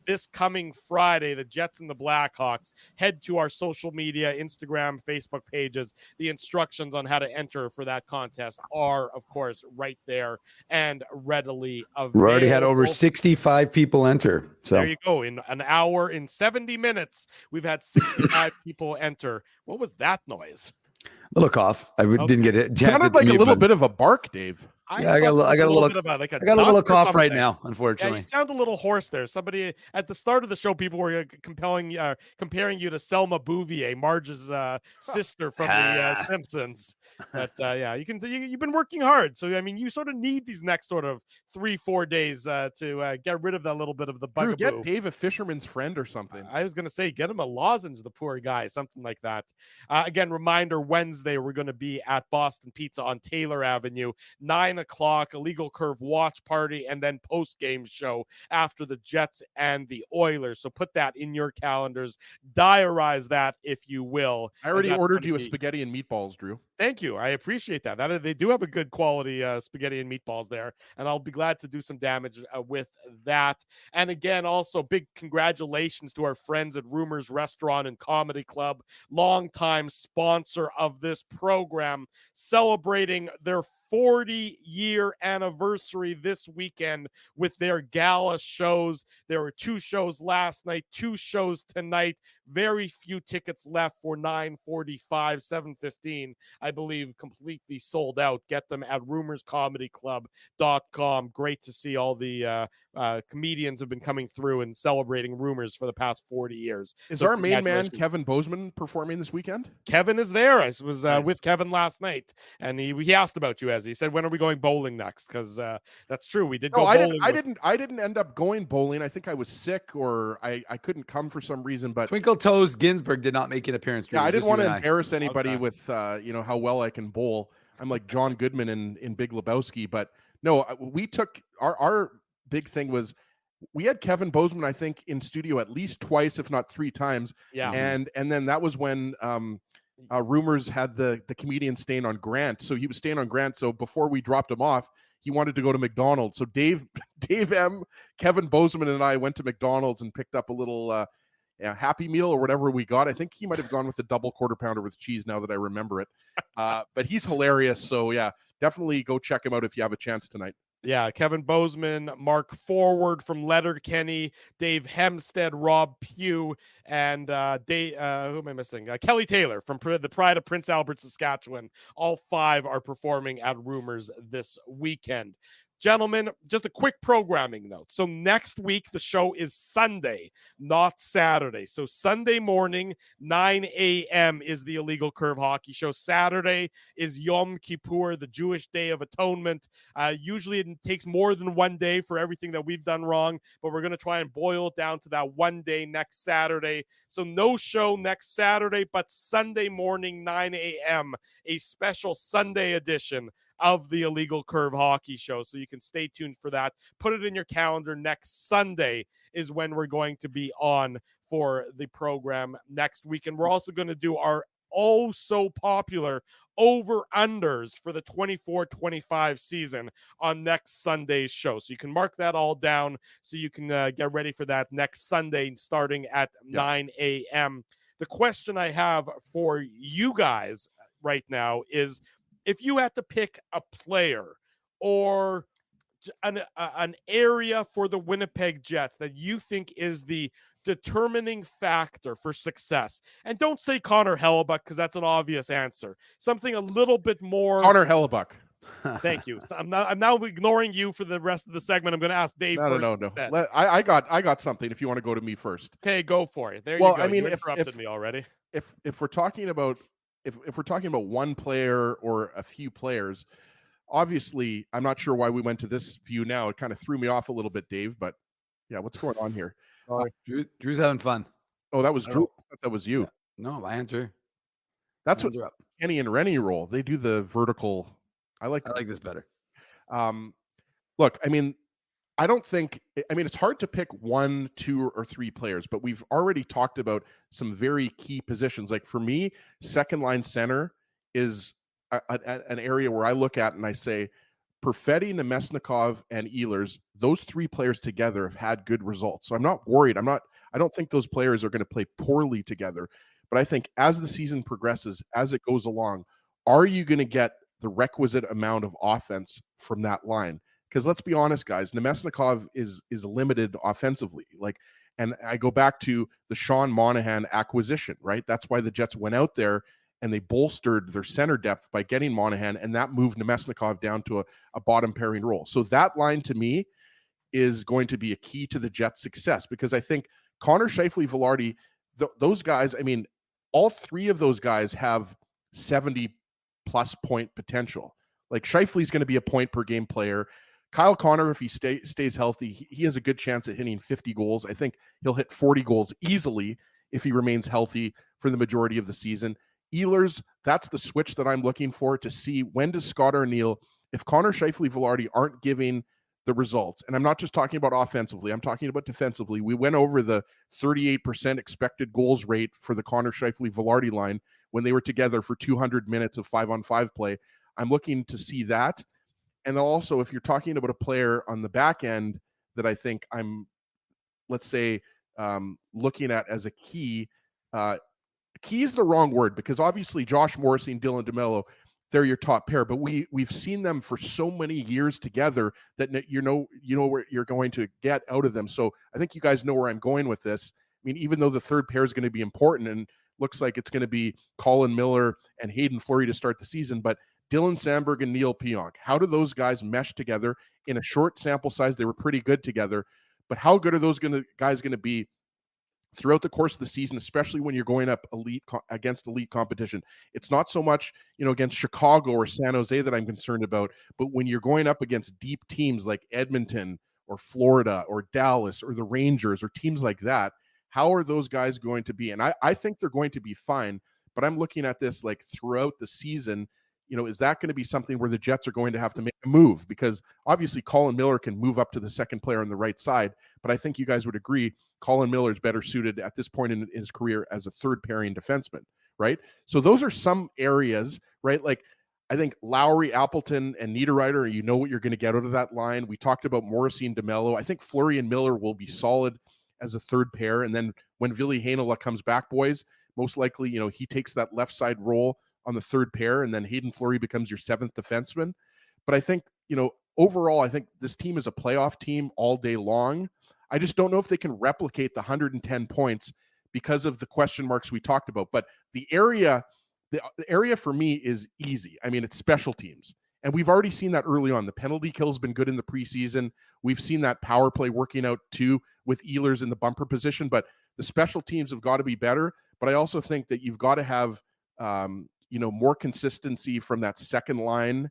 this coming Friday, the Jets and the Blackhawks. Head to our social media, Instagram, Facebook pages. The instructions on how to enter for that contest are, of course, right there and readily available. We already had over 65 people enter. So there you go. In an hour, in 70 minutes, we've had 65 people enter. What was that noise? Little cough. I didn't get it. Sounded like a little bit of a bark, Dave. I got a little cough right now, unfortunately. Yeah, you sound a little hoarse there. Somebody at the start of the show, people were comparing you to Selma Bouvier, Marge's sister from the Simpsons. But yeah, you've been working hard. So I mean, you sort of need these next sort of 3-4 days to get rid of that little bit of the bugaboo. Drew, get Dave a fisherman's friend or something. I was gonna say, get him a lozenge, the poor guy, something like that. Again, reminder: Wednesday we're going to be at Boston Pizza on Taylor Avenue, 9 o'clock, Illegal Curve watch party, and then post-game show after the Jets and the Oilers. So put that in your calendars. Diarize that, if you will. I already ordered you a spaghetti and meatballs, Drew. Thank you. I appreciate that. They do have a good quality spaghetti and meatballs there, and I'll be glad to do some damage with that. And again, also big congratulations to our friends at Rumors Restaurant and Comedy Club, longtime sponsor of this program, celebrating their 40-year anniversary this weekend with their gala shows. There were 2 shows last night, 2 shows tonight. Very few tickets left for 9:45, 7:15. I believe completely sold out. Get them at rumorscomedyclub.com. Great to see all the comedians have been coming through and celebrating Rumors for the past 40 years. Is our main man Kevin Bozeman performing this weekend? Kevin is there. I was with Kevin last night, and he asked about you, as he said, when are we going bowling next? Because that's true. We did go bowling. I didn't end up going bowling. I think I was sick, or I couldn't come for some reason. But Twinkle Toes Ginsburg did not make an appearance. Yeah, I didn't want to embarrass anybody with how well I can bowl. I'm like John Goodman in Big Lebowski. But no, we took our big thing was we had Kevin Bozeman, I think, in studio at least twice, if not 3 times. Yeah. And then that was when Rumors had the comedian staying on Grant. So he was staying on Grant. So before we dropped him off, he wanted to go to McDonald's. So Dave M, Kevin Bozeman, and I went to McDonald's and picked up a little Happy Meal or whatever we got. I think he might have gone with a double quarter pounder with cheese, now that I remember it. But he's hilarious. So yeah, definitely go check him out if you have a chance tonight. Yeah, Kevin Bozeman, Mark Forward from Letterkenny, Dave Hempstead, Rob Pugh, and who am I missing? Kelly Taylor from the Pride of Prince Albert, Saskatchewan. All 5 are performing at Rumors this weekend. Gentlemen, just a quick programming note. So next week, the show is Sunday, not Saturday. So Sunday morning, 9 a.m. is the Illegal Curve Hockey Show. Saturday is Yom Kippur, the Jewish Day of Atonement. Usually it takes more than 1 day for everything that we've done wrong, but we're going to try and boil it down to that 1 day next Saturday. So no show next Saturday, but Sunday morning, 9 a.m., a special Sunday edition of the Illegal Curve Hockey Show. So you can stay tuned for that. Put it in your calendar. Next Sunday is when we're going to be on for the program next week. And we're also going to do our so popular over-unders for the 24-25 season on next Sunday's show. So you can mark that all down so you can get ready for that next Sunday starting at 9 a.m. The question I have for you guys right now is, if you had to pick a player or an area for the Winnipeg Jets that you think is the determining factor for success, and don't say Connor Hellebuck because that's an obvious answer. Something a little bit more. Connor Hellebuck. Thank you. So I'm now ignoring you for the rest of the segment. I'm going to ask Dave. No. I got something. If you want to go to me first, okay, go for it. There you go. I mean, you interrupted me already. If we're talking about if we're talking about one player or a few players, obviously, I'm not sure why we went to this view now. It kind of threw me off a little bit, Dave, but Yeah, what's going on here? Drew's having fun. Oh, that was Drew. I thought that was you. Yeah. No, my answer. That's what Kenny and Rennie roll. They do the vertical. I like this better. Look, I mean, it's hard to pick 1, 2, or 3 players, but we've already talked about some very key positions. Like for me, second line center is an area where I look at and I say, Perfetti, Nemesnikov, and Ehlers, those 3 players together have had good results. So I'm not worried. I don't think those players are going to play poorly together. But I think as the season progresses, as it goes along, are you going to get the requisite amount of offense from that line? Because let's be honest, guys, Nemesnikov is limited offensively. And I go back to the Sean Monahan acquisition, right? That's why the Jets went out there and they bolstered their center depth by getting Monahan, and that moved Nemesnikov down to a bottom pairing role. So that line to me is going to be a key to the Jets' success, because I think Connor Scheifele, Vilardi, those guys, I mean, all 3 of those guys have 70-plus point potential. Like Scheifele's going to be a point per game player. Kyle Connor, if he stays healthy, he has a good chance at hitting 50 goals. I think he'll hit 40 goals easily if he remains healthy for the majority of the season. Ehlers, that's the switch that I'm looking for to see when does Scott Arniel, if Connor Scheifele, Vilardi aren't giving the results, and I'm not just talking about offensively, I'm talking about defensively. We went over the 38% expected goals rate for the Connor Scheifele, Vilardi line when they were together for 200 minutes of 5-on-5 play. I'm looking to see that. And also, if you're talking about a player on the back end that I think I'm, let's say, looking at as a key, key is the wrong word, because obviously Josh Morrissey and Dylan DeMello, they're your top pair, but we've seen them for so many years together that you know where you're going to get out of them. So I think you guys know where I'm going with this. I mean, even though the third pair is going to be important and looks like it's going to be Colin Miller and Hayden Fleury to start the season, but Dylan Sandberg and Neil Pionk, how do those guys mesh together in a short sample size? They were pretty good together, but how good are those guys going to be throughout the course of the season, especially when you're going up against elite competition? It's not so much, against Chicago or San Jose that I'm concerned about, but when you're going up against deep teams like Edmonton or Florida or Dallas or the Rangers or teams like that, how are those guys going to be? And I think they're going to be fine, but I'm looking at this like throughout the season. Is that going to be something where the Jets are going to have to make a move? Because obviously Colin Miller can move up to the second player on the right side, but I think you guys would agree Colin Miller is better suited at this point in his career as a third pairing defenseman, right? So those are some areas, right? Like I think Lowry, Appleton, and Niederreiter, you know what you're going to get out of that line. We talked about Morrissey and DeMello. I think Fleury and Miller will be solid as a third pair. And then when Ville Heinola comes back, boys, most likely, he takes that left side role on the third pair, and then Hayden Fleury becomes your 7th defenseman. But I think, overall, I think this team is a playoff team all day long. I just don't know if they can replicate the 110 points because of the question marks we talked about. But the area for me is easy. I mean, it's special teams. And we've already seen that early on. The penalty kill has been good in the preseason. We've seen that power play working out too with Ehlers in the bumper position. But the special teams have got to be better. But I also think that you've got to have more consistency from that second line.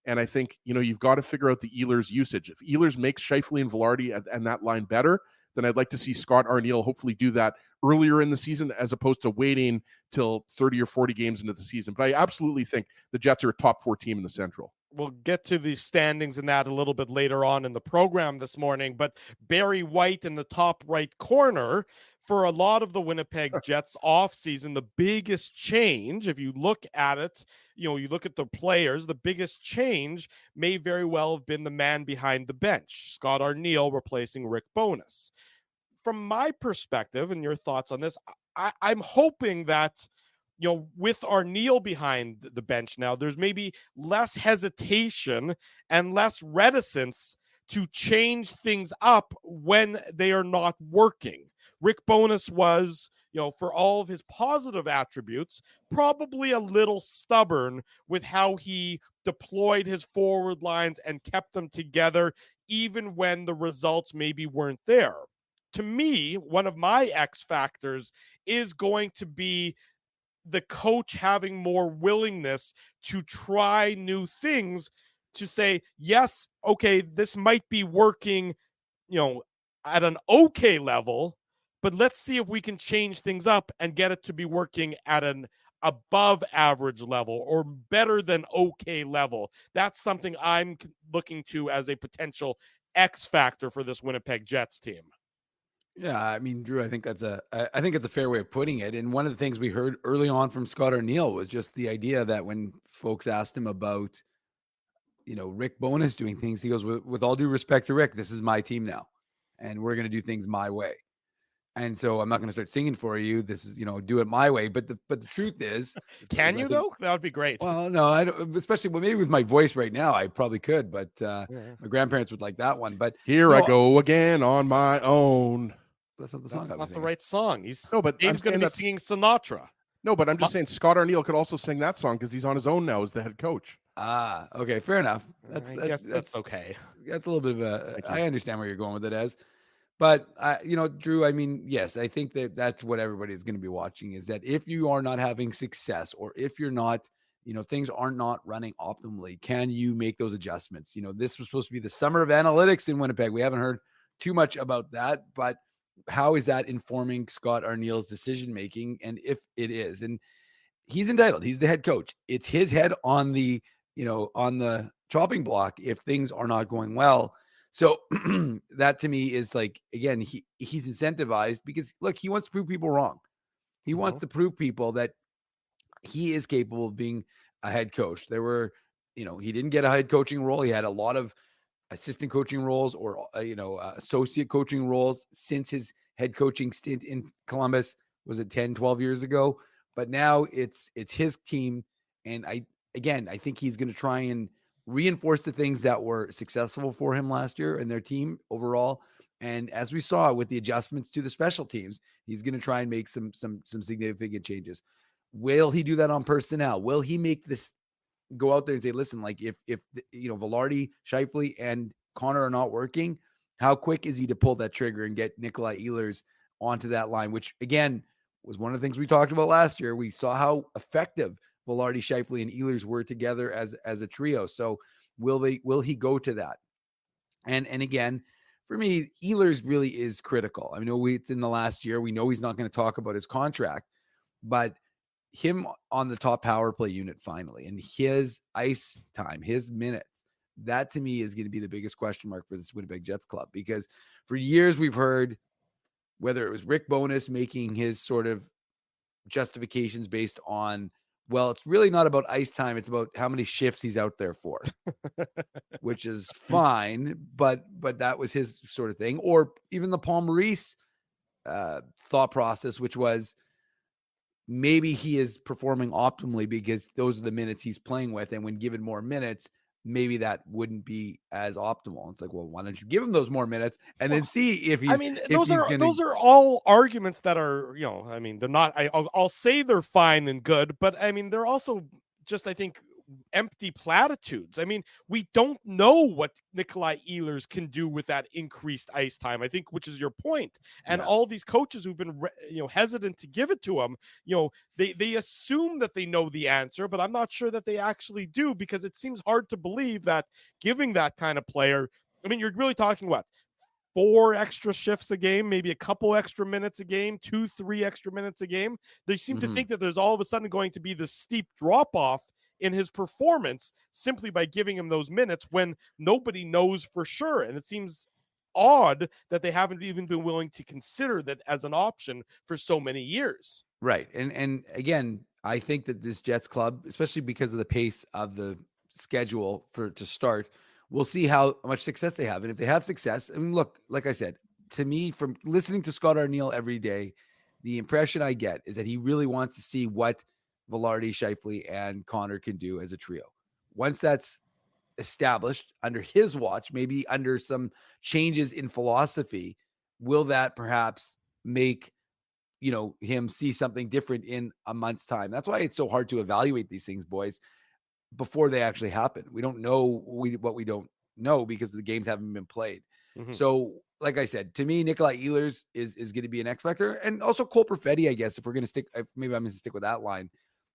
And I think, you've got to figure out the Ehlers usage. If Ehlers makes Scheifele and Vilardi and that line better, then I'd like to see Scott Arniel hopefully do that earlier in the season as opposed to waiting till 30 or 40 games into the season. But I absolutely think the Jets are a top 4 team in the Central. We'll get to the standings and that a little bit later on in the program this morning, but Barry White in the top right corner. For a lot of the Winnipeg Jets offseason, the biggest change, if you look at it, you look at the players, the biggest change may very well have been the man behind the bench, Scott Arniel replacing Rick Bowness. From my perspective, and your thoughts on this, I'm hoping that, with Arniel behind the bench now, there's maybe less hesitation and less reticence to change things up when they are not working. Rick Bowness was, for all of his positive attributes, probably a little stubborn with how he deployed his forward lines and kept them together, even when the results maybe weren't there. To me, one of my X factors is going to be the coach having more willingness to try new things, to say, yes, okay, this might be working, at an okay level, but let's see if we can change things up and get it to be working at an above average level or better than okay level. That's something I'm looking to as a potential X factor for this Winnipeg Jets team. Yeah, I mean, Drew, I think it's a fair way of putting it. And one of the things we heard early on from Scott Arniel was just the idea that when folks asked him about, Rick Bowness doing things, he goes, with all due respect to Rick, this is my team now, and we're going to do things my way. And so I'm not going to start singing for you. This is, do it my way. But the truth is, can you though? That would be great. Well, no, I don't. Especially maybe with my voice right now, I probably could. But my grandparents would like that one. But Here I go again on my own. That's not the song. That's not the right song. Dave's going to be singing Sinatra. No, but I'm just saying Scott Arniel could also sing that song because he's on his own now as the head coach. Ah, okay, fair enough. That's okay. That's a little bit of I understand where you're going with it as. But, Drew, I mean, yes, I think that's what everybody is going to be watching, is that if you are not having success, or if you're not, things are not running optimally, can you make those adjustments? This was supposed to be the summer of analytics in Winnipeg. We haven't heard too much about that, but how is that informing Scott Arniel's decision-making? And if it is, and he's entitled, he's the head coach. It's his head on the chopping block if things are not going well. So that to me is like, again, he's incentivized because, look, he wants to prove people wrong. He wants to prove people that he is capable of being a head coach. There were, he didn't get a head coaching role. He had a lot of assistant coaching roles or, associate coaching roles since his head coaching stint in Columbus. Was it 10, 12 years ago? But now it's his team. And I think he's going to try and reinforce the things that were successful for him last year and their team overall. And as we saw with the adjustments to the special teams, he's going to try and make some significant changes. Will he do that on personnel? Will he make this go out there and say, listen, like if Vilardi, Scheifele, and Connor are not working, how quick is he to pull that trigger and get Nikolai Ehlers onto that line, which again was one of the things we talked about last year. We saw how effective Vilardi, Scheifele, and Ehlers were together as a trio. So will he go to that? And again, for me, Ehlers really is critical. I know it's in the last year. We know he's not going to talk about his contract, but him on the top power play unit finally, and his ice time, his minutes, that to me is going to be the biggest question mark for this Winnipeg Jets club, because for years we've heard, whether it was Rick Bowness making his sort of justifications based on, well, it's really not about ice time. It's about how many shifts he's out there for, which is fine. But that was his sort of thing. Or even the Paul Maurice thought process, which was maybe he is performing optimally because those are the minutes he's playing with. And when given more minutes, maybe that wouldn't be as optimal. It's like, well, why don't you give him those more minutes and then see if he's, those are all arguments that are, they're not, I'll say they're fine and good, but they're also just, I think, empty platitudes. We don't know what Nikolai Ehlers can do with that increased ice time, I think, which is your point. And all these coaches who've been, hesitant to give it to him, they assume that they know the answer, but I'm not sure that they actually do, because it seems hard to believe that giving that kind of player, you're really talking what? 4 extra shifts a game, maybe a couple extra minutes a game, 2-3 extra minutes a game. They seem to think that there's all of a sudden going to be this steep drop-off in his performance simply by giving him those minutes when nobody knows for sure. And it seems odd that they haven't even been willing to consider that as an option for so many years. Right. And again, I think that this Jets club, especially because of the pace of the schedule to start, we'll see how much success they have. And if they have success, look, like I said, to me, from listening to Scott Arniel every day, the impression I get is that he really wants to see what Vilardi, Scheifele, and Connor can do as a trio. Once that's established under his watch, maybe under some changes in philosophy, will that perhaps make him see something different in a month's time? That's why it's so hard to evaluate these things, boys, before they actually happen. We don't know what we don't know because the games haven't been played. Mm-hmm. So, like I said, to me, Nikolai Ehlers is going to be an X factor, and also Cole Perfetti, I guess, if we're going to stick, maybe I'm going to stick with that line,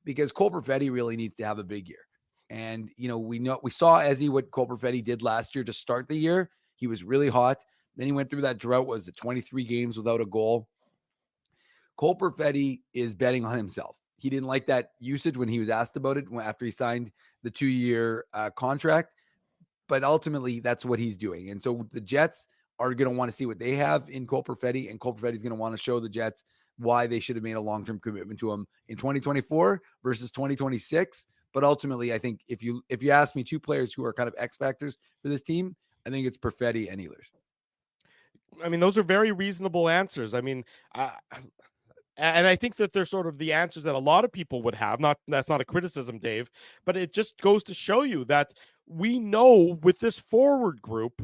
because Cole Perfetti really needs to have a big year. And, we saw what Cole Perfetti did last year to start the year. He was really hot. Then he went through that drought, was it 23 games without a goal? Cole Perfetti is betting on himself. He didn't like that usage when he was asked about it after he signed the 2-year contract. But ultimately, that's what he's doing. And so the Jets are going to want to see what they have in Cole Perfetti, and Cole Perfetti is going to want to show the Jets why they should have made a long-term commitment to him in 2024 versus 2026. But ultimately, I think if you ask me, 2 players who are kind of X factors for this team, I think it's Perfetti and Ehlers. I mean, those are very reasonable answers. I mean, and I think that they're sort of the answers that a lot of people would have. That's not a criticism, Dave, but it just goes to show you that we know with this forward group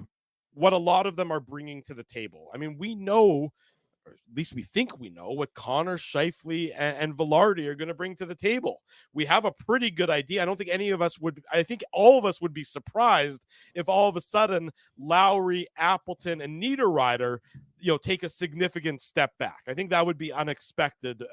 what a lot of them are bringing to the table. I mean, we know, or at least we think we know, what Connor, Scheifele, and Vilardi are going to bring to the table. We have a pretty good idea. I don't think any of us would, I think all of us would be surprised if all of a sudden Lowry, Appleton, and Niederreiter, take a significant step back. I think that would be unexpected,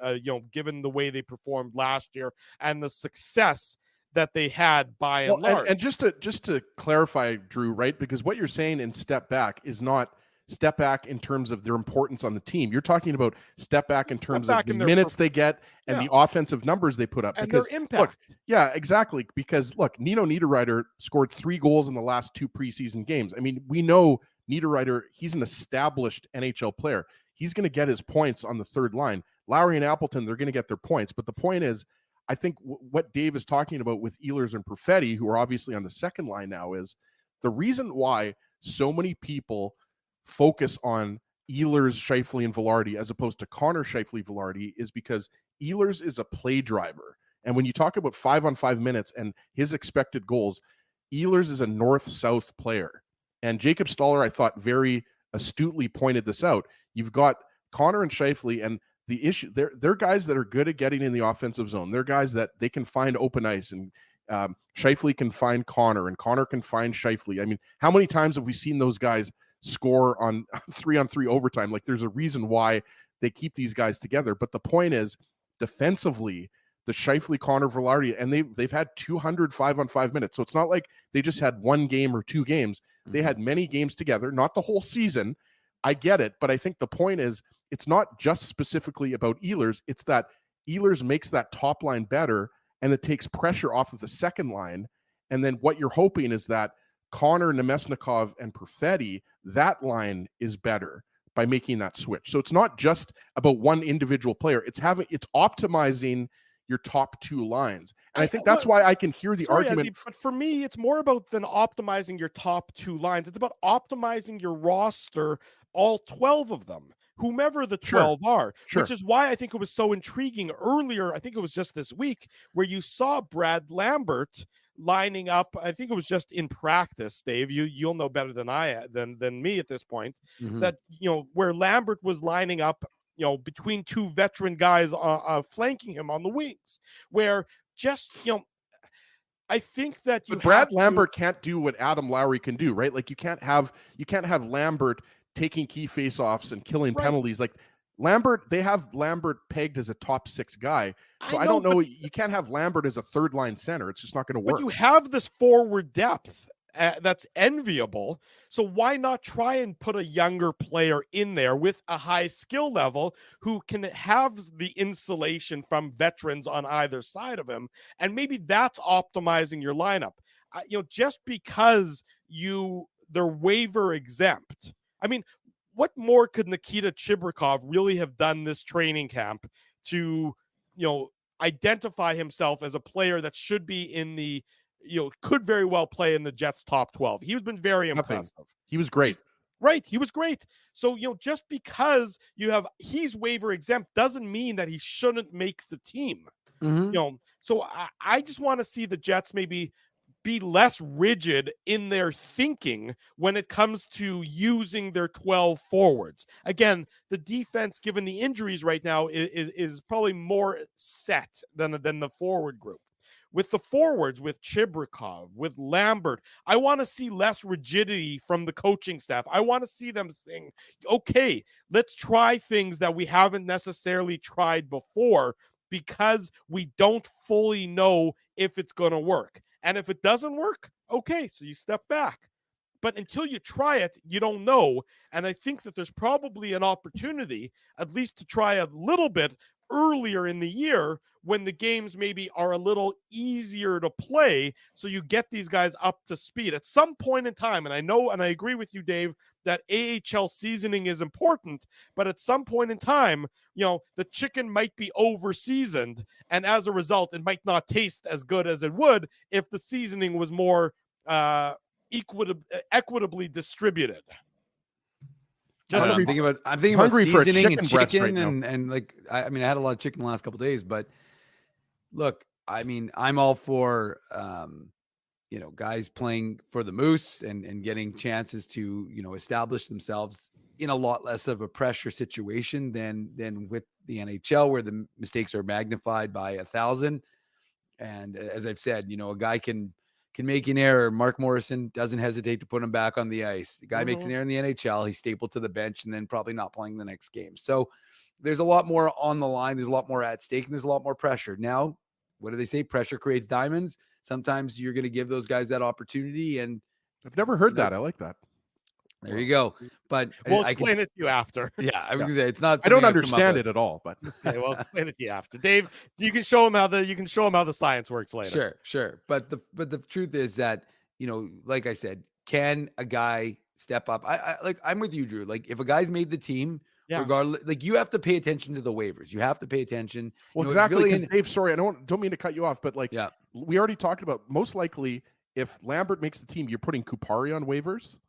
given the way they performed last year and the success that they had by and large. And just to clarify, Drew, right? Because what you're saying in step back is not step back in terms of their importance on the team. You're talking about step back in terms of the minutes they get and the offensive numbers they put up. And because their impact. Look, yeah, exactly. Because look, Nino Niederreiter scored 3 goals in the last 2 preseason games. I mean, we know Niederreiter, he's an established NHL player. He's going to get his points on the third line. Lowry and Appleton, they're going to get their points. But the point is, I think what Dave is talking about with Ehlers and Perfetti, who are obviously on the second line now, is the reason why so many people focus on Ehlers, Scheifele, and Vilardi as opposed to Connor, Scheifele, Vilardi is because Ehlers is a play driver. And when you talk about 5-on-5 minutes and his expected goals, Ehlers is a north-south player. And Jacob Stoller, I thought, very astutely pointed this out. You've got Connor and Scheifele, and the issue, they're guys that are good at getting in the offensive zone. They're guys that they can find open ice, and Scheifele can find Connor, and Connor can find Scheifele. I mean, how many times have we seen those guys score on 3-on-3 overtime? Like, there's a reason why they keep these guys together. But the point is, defensively, the Scheifele, Connor, Vilardi, and they've had 200 5-on-5 minutes. So it's not like they just had 1 game or 2 games. They had many games together, not the whole season. I get it, but I think the point is, it's not just specifically about Ehlers. It's that Ehlers makes that top line better, and it takes pressure off of the second line. And then what you're hoping is that Connor, Nemesnikov, and Perfetti, that line is better by making that switch. So it's not just about one individual player. It's optimizing your top 2 lines. And I think that's why I can hear the argument. Ezzy, but for me, it's more about than optimizing your top 2 lines. It's about optimizing your roster, all 12 of them, whomever the 12 are, which is why I think it was so intriguing earlier. I think it was just this week where you saw Brad Lambert lining up. I think it was just in practice, Dave. You'll know better than me at this point. That where Lambert was lining up, between 2 veteran guys flanking him on the wings, where just I think that Brad Lambert can't do what Adam Lowry can do, right? Like you can't have Lambert taking key faceoffs and killing penalties. Like Lambert, they have Lambert pegged as a top 6 guy. So I don't know. You can't have Lambert as a third line center. It's just not going to work. But you have this forward depth that's enviable. So why not try and put a younger player in there with a high skill level who can have the insulation from veterans on either side of him? And maybe that's optimizing your lineup. Just because they're waiver exempt. I mean, what more could Nikita Chibrikov really have done this training camp to, identify himself as a player that should be in the, could very well play in the Jets top 12. He's been very impressive. He was great. Right. He was great. So, just because he's waiver exempt doesn't mean that he shouldn't make the team. So I just want to see the Jets maybe be less rigid in their thinking when it comes to using their 12 forwards. Again, the defense, given the injuries right now, is probably more set than the forward group. With the forwards, with Chibrikov, with Lambert, I want to see less rigidity from the coaching staff. I want to see them saying, okay, let's try things that we haven't necessarily tried before because we don't fully know if it's going to work. And if it doesn't work, okay, so you step back. But until you try it, you don't know. And I think that there's probably an opportunity, at least to try a little bit earlier in the year when the games maybe are a little easier to play, so you get these guys up to speed at some point in time. And I know, and I agree with you, Dave, that AHL seasoning is important, but at some point in time, the chicken might be over seasoned, and as a result, it might not taste as good as it would if the seasoning was more equitably distributed. I'm thinking about seasoning and chicken and like, I mean, I had a lot of chicken the last couple of days, but look, I mean, I'm all for, guys playing for the Moose and getting chances to, establish themselves in a lot less of a pressure situation than with the NHL, where the mistakes are magnified by 1,000. And as I've said, a guy can make an error. Mark Morrison doesn't hesitate to put him back on the ice. The guy makes an error in the NHL, he's stapled to the bench and then probably not playing the next game. So there's a lot more on the line. There's a lot more at stake, and there's a lot more pressure. Now, what do they say? Pressure creates diamonds. Sometimes you're going to give those guys that opportunity. And I've never heard that. I like that. There you go. But we'll explain it to you after. Yeah, I was going to say, it's not. I don't understand it at all, but okay, we'll explain it to you after. Dave, you can show him how the science works later. Sure. But the truth is that, like I said, can a guy step up? I'm with you, Drew. Like, if a guy's made the team, regardless, like, you have to pay attention to the waivers. You have to pay attention. Well, exactly. Really Dave, sorry, I don't mean to cut you off, but we already talked about, most likely if Lambert makes the team, you're putting Kupari on waivers,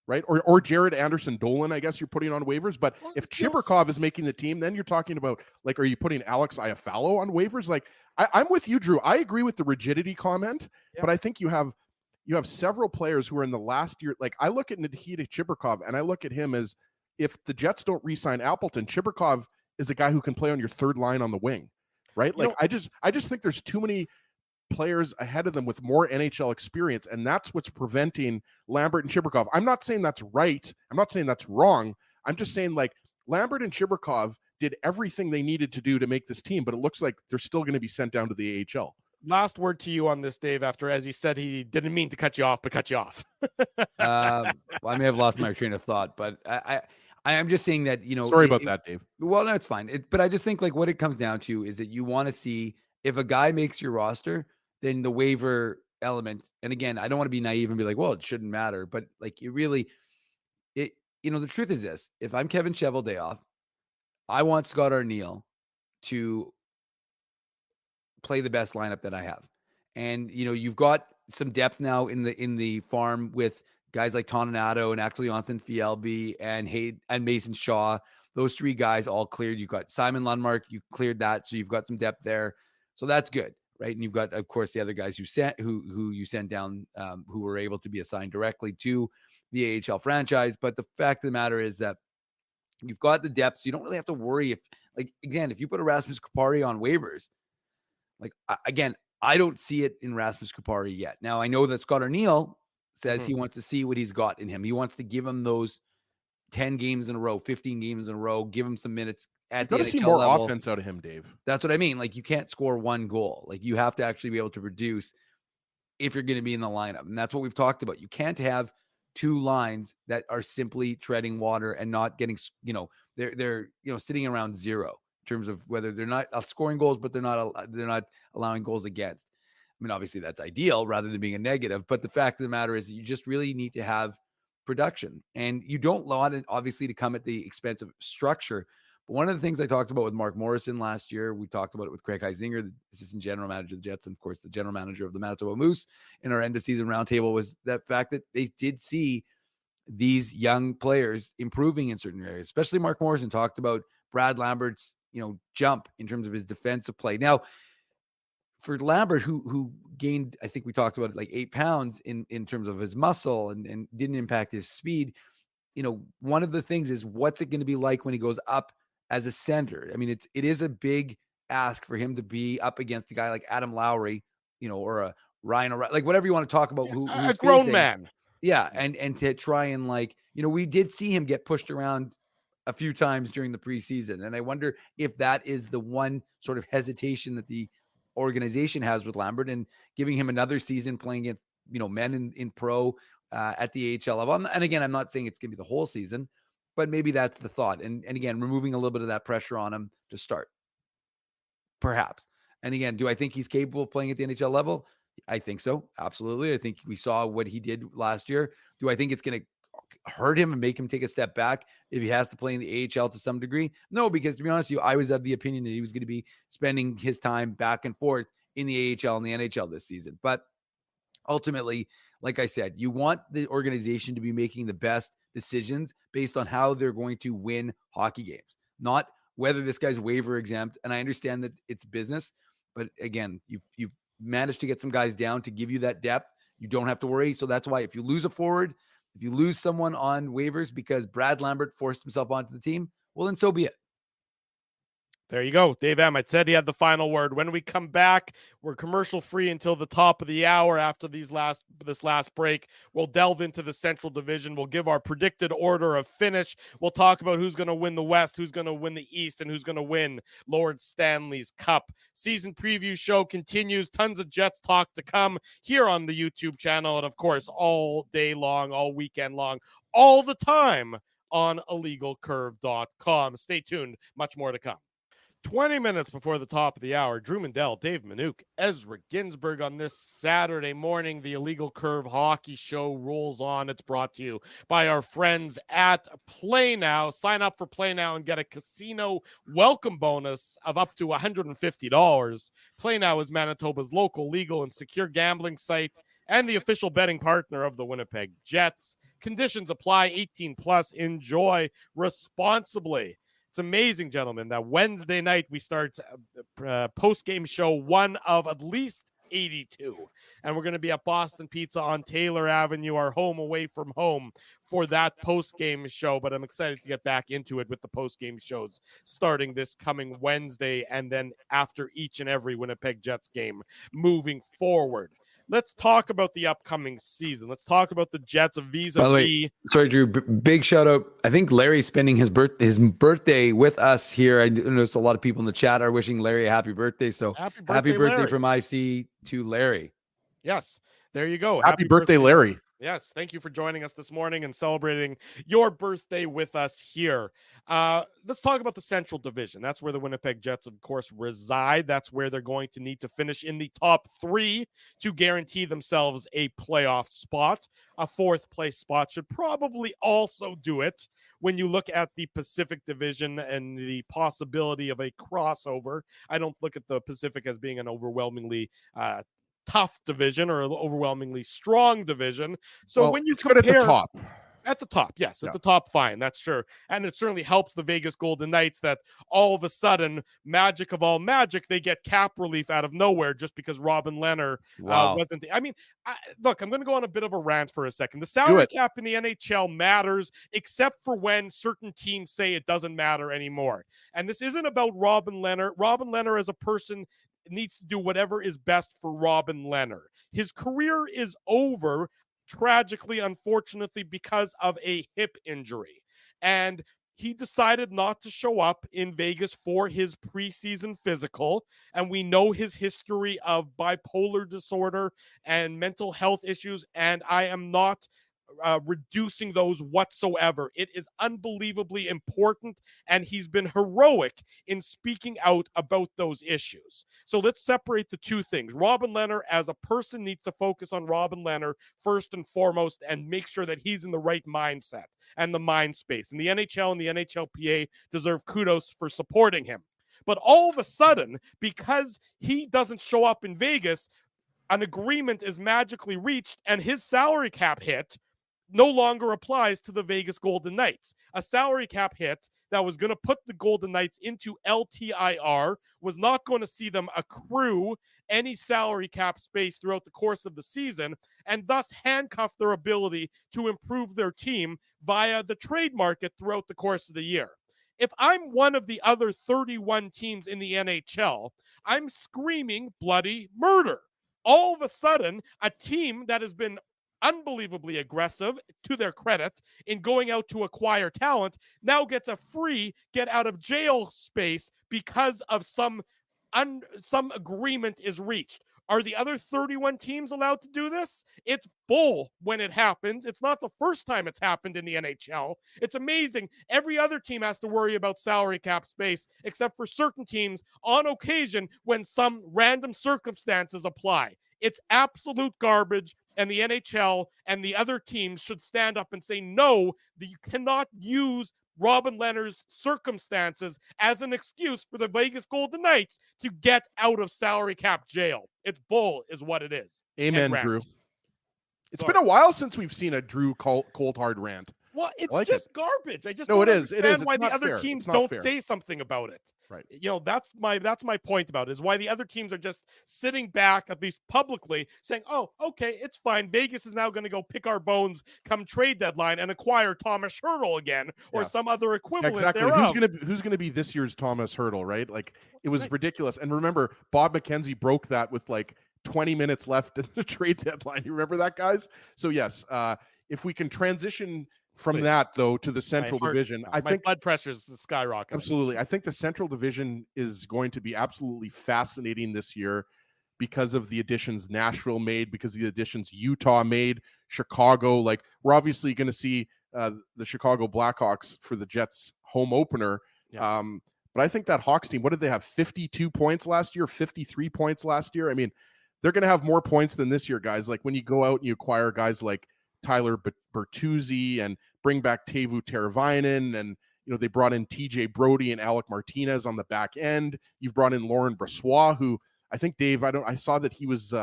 right? Or Jared Anderson-Dolan, I guess you're putting on waivers. But if Chibrikov is making the team, then you're talking about, like, are you putting Alex Iafallo on waivers? Like, I'm with you, Drew. I agree with the rigidity comment, but I think you have several players who are in the last year. Like, I look at Nikita Chibrikov and I look at him as, if the Jets don't re-sign Appleton, Chibrikov is a guy who can play on your third line on the wing, right? Like, I just think there's too many players ahead of them with more NHL experience, and that's what's preventing Lambert and Chibrikov. I'm not saying that's right. I'm not saying that's wrong. I'm just saying, like, Lambert and Chibrikov did everything they needed to do to make this team, but it looks like they're still going to be sent down to the AHL. Last word to you on this, Dave, after, as he said, he didn't mean to cut you off, but cut you off. I may have lost my train of thought, but I'm just saying that, sorry about that, Dave. Well, no, it's fine. But I just think, like, what it comes down to is that you want to see, if a guy makes your roster, then the waiver element. And again, I don't want to be naive and be like, well, it shouldn't matter. But, like, the truth is this: if I'm Kevin Cheveldayoff, I want Scott Arniel to play the best lineup that I have. And, you've got some depth now in the farm with guys like Toninato and Axel Jonsson-Fjällby and Mason Shaw. Those three guys all cleared. You've got Simon Lundmark, you cleared that, so you've got some depth there. So that's good, right? And you've got, of course, the other guys who you sent down, who were able to be assigned directly to the AHL franchise. But the fact of the matter is that you've got the depth, so you don't really have to worry if you put Rasmus Kupari on waivers, like, again, I don't see it in Rasmus Kupari yet. Now, I know that Scott Arniel says he wants to see what he's got in him. He wants to give him those 10 games in a row, 15 games in a row, give him some minutes at the NHL see more level. Offense out of him, Dave. That's what I mean. Like, you can't score one goal. Like, you have to actually be able to produce if you're going to be in the lineup. And that's what we've talked about. You can't have two lines that are simply treading water and not getting, they're sitting around zero in terms of whether they're not scoring goals, but they're not allowing goals against. I mean, obviously that's ideal rather than being a negative, but the fact of the matter is that you just really need to have production, and you don't want it obviously to come at the expense of structure. But one of the things I talked about with Mark Morrison last year, we talked about it with Craig Heisinger, the assistant general manager of the Jets, and of course the general manager of the Manitoba Moose in our end of season roundtable, was that fact that they did see these young players improving in certain areas. Especially Mark Morrison talked about Brad Lambert's, jump in terms of his defensive play. Now, for Lambert, who gained, I think we talked about it, like 8 pounds in terms of his muscle and didn't impact his speed. One of the things is, what's it going to be like when he goes up as a center? I mean, it is a big ask for him to be up against a guy like Adam Lowry, or a Ryan, or like whatever you want to talk about. Who's a grown facing. Man. Yeah. And to try and, like, we did see him get pushed around a few times during the preseason. And I wonder if that is the one sort of hesitation that the organization has with Lambert, and giving him another season playing against, men in pro, at the AHL level. And again, I'm not saying it's going to be the whole season, but maybe that's the thought. And again, removing a little bit of that pressure on him to start, perhaps. And again, do I think he's capable of playing at the NHL level? I think so. Absolutely. I think we saw what he did last year. Do I think it's going to hurt him and make him take a step back if he has to play in the AHL to some degree? No, because to be honest with you, I was of the opinion that he was going to be spending his time back and forth in the AHL and the NHL this season. But ultimately, like I said, you want the organization to be making the best decisions based on how they're going to win hockey games, not whether this guy's waiver exempt. And I understand that it's business, but again, you've managed to get some guys down to give you that depth. You don't have to worry. So that's why if you lose a forward, if you lose someone on waivers because Brad Lambert forced himself onto the team, well, then so be it. There you go. Dave M. I said he had the final word. When we come back, we're commercial free until the top of the hour. After this last break, we'll delve into the Central Division. We'll give our predicted order of finish. We'll talk about who's going to win the West, who's going to win the East, and who's going to win Lord Stanley's Cup. Season preview show continues. Tons of Jets talk to come here on the YouTube channel. And of course, all day long, all weekend long, all the time on illegalcurve.com. Stay tuned. Much more to come. 20 minutes before the top of the hour, Drew Mandel, Dave Minuk, Ezra Ginsburg on this Saturday morning. The Illegal Curve Hockey Show rolls on. It's brought to you by our friends at Play Now. Sign up for Play Now and get a casino welcome bonus of up to $150. Play Now is Manitoba's local, legal, and secure gambling site and the official betting partner of the Winnipeg Jets. Conditions apply. 18 plus. Enjoy responsibly. It's amazing, gentlemen, that Wednesday night we start post-game show one of at least 82. And we're going to be at Boston Pizza on Taylor Avenue, our home away from home, for that post-game show. But I'm excited to get back into it with the post-game shows starting this coming Wednesday and then after each and every Winnipeg Jets game moving forward. Let's talk about the upcoming season. Let's talk about the Jets vis-a-vis. By the way, sorry, Drew, big shout out. I think Larry's spending his birthday with us here. I noticed a lot of people in the chat are wishing Larry a happy birthday. So happy birthday from IC to Larry. Yes, there you go. Happy birthday, Larry. Yes, thank you for joining us this morning and celebrating your birthday with us here. Let's talk about the Central Division. That's where the Winnipeg Jets, of course, reside. That's where they're going to need to finish in the top 3 to guarantee themselves a playoff spot. A 4th place spot should probably also do it when you look at the Pacific Division and the possibility of a crossover. I don't look at the Pacific as being an overwhelmingly tough division or an overwhelmingly strong division. So when you compare at the top, yes, at the top, fine, that's sure. And it certainly helps the Vegas Golden Knights that all of a sudden, magic of all magic, they get cap relief out of nowhere just because Robin Lehner wasn't. Look, I'm going to go on a bit of a rant for a second. The salary cap in the NHL matters, except for when certain teams say it doesn't matter anymore. And this isn't about Robin Lehner. Robin Lehner as a person needs to do whatever is best for Robin Lehner. His career is over, tragically, unfortunately, because of a hip injury. And he decided not to show up in Vegas for his preseason physical. And we know his history of bipolar disorder and mental health issues. And I am not reducing those whatsoever. It is unbelievably important, and he's been heroic in speaking out about those issues. So let's separate the two things. Robin Lehner as a person needs to focus on Robin Lehner first and foremost and make sure that he's in the right mindset and the mind space. And the NHL and the NHLPA deserve kudos for supporting him. But all of a sudden, because he doesn't show up in Vegas, an agreement is magically reached and his salary cap hit no longer applies to the Vegas Golden Knights. A salary cap hit that was going to put the Golden Knights into LTIR, was not going to see them accrue any salary cap space throughout the course of the season, and thus handcuff their ability to improve their team via the trade market throughout the course of the year. If I'm one of the other 31 teams in the NHL, I'm screaming bloody murder. All of a sudden, a team that has been unbelievably aggressive, to their credit, in going out to acquire talent, now gets a free get out of jail space because of some agreement is reached. Are the other 31 teams allowed to do this? It's bull when it happens. It's not the first time it's happened in the NHL. It's amazing. Every other team has to worry about salary cap space, except for certain teams on occasion when some random circumstances apply. It's absolute garbage, and the NHL and the other teams should stand up and say, no, that you cannot use Robin Lehner's circumstances as an excuse for the Vegas Golden Knights to get out of salary cap jail. It's bull is what it is. Amen, Drew. It's been a while since we've seen a Drew cold hard rant. Well, it's just garbage. I just no, don't it is. understand why it's the other fair. teams don't say something about it. Right. That's my point about it, is why the other teams are just sitting back, at least publicly, saying, oh, okay, it's fine. Vegas is now going to go pick our bones come trade deadline and acquire Thomas Hertl again or some other equivalent. Exactly. Thereof. Who's gonna be this year's Thomas Hertl, right? Like, it was ridiculous. And remember, Bob McKenzie broke that with like 20 minutes left in the trade deadline. You remember that, guys? So yes, if we can transition from that, though, to the Central Division, I think blood pressure is skyrocketing. Absolutely. I think the Central Division is going to be absolutely fascinating this year because of the additions Nashville made, because of the additions Utah made, Chicago. Like, we're obviously going to see the Chicago Blackhawks for the Jets home opener. Yeah. But I think that Hawks team, what did they have? 52 points last year, 53 points last year. I mean, they're going to have more points than this year, guys. Like, when you go out and you acquire guys like Tyler Bertuzzi and bring back Teuvo Teravainen, and they brought in TJ Brody and Alec Martinez on the back end. You've brought in Laurent Brossoit, who I think, Dave, I saw that he was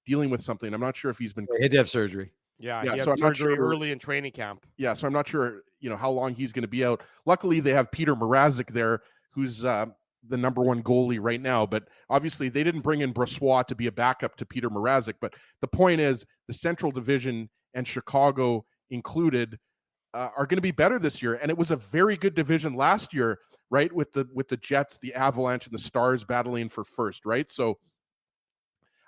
dealing with something. I'm not sure if he's been. He had to have surgery. Yeah, he had surgery early in training camp. Yeah, so I'm not sure how long he's going to be out. Luckily, they have Peter Mrazek there, who's the number one goalie right now. But obviously, they didn't bring in Brossoit to be a backup to Peter Mrazek. But the point is, the Central Division and Chicago included are going to be better this year. And it was a very good division last year, right? With the Jets, the Avalanche, and the Stars battling for first, right? So,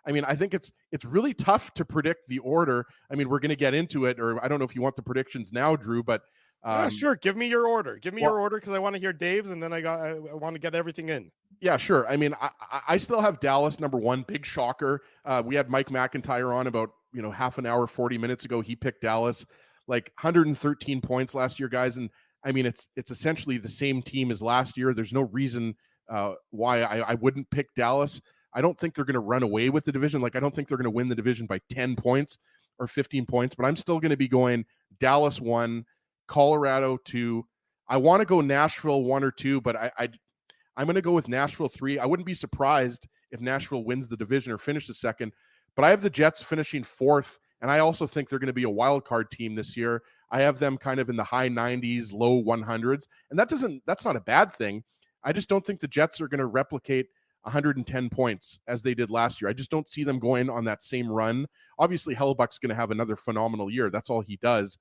I mean, I think it's really tough to predict the order. I mean, we're going to get into it, or I don't know if you want the predictions now, Drew, but sure. Give me your order. Give me your order, because I want to hear Dave's, and then I want to get everything in. Yeah, sure. I mean, I still have Dallas number one. Big shocker. We had Mike McIntyre on about half an hour, 40 minutes ago. He picked Dallas, like 113 points last year, guys. And I mean, it's essentially the same team as last year. There's no reason why I wouldn't pick Dallas. I don't think they're going to run away with the division. Like, I don't think they're going to win the division by 10 points or 15 points, but I'm still going to be going Dallas 1, Colorado 2. I want to go Nashville 1 or 2, but I'm going to go with Nashville 3. I wouldn't be surprised if Nashville wins the division or finishes second, but I have the Jets finishing 4th, and I also think they're going to be a wild card team this year. I have them kind of in the high 90s, low 100s, and that's not a bad thing. I just don't think the Jets are going to replicate 110 points as they did last year. I just don't see them going on that same run. Obviously, Hellebuck's going to have another phenomenal year. That's all he does.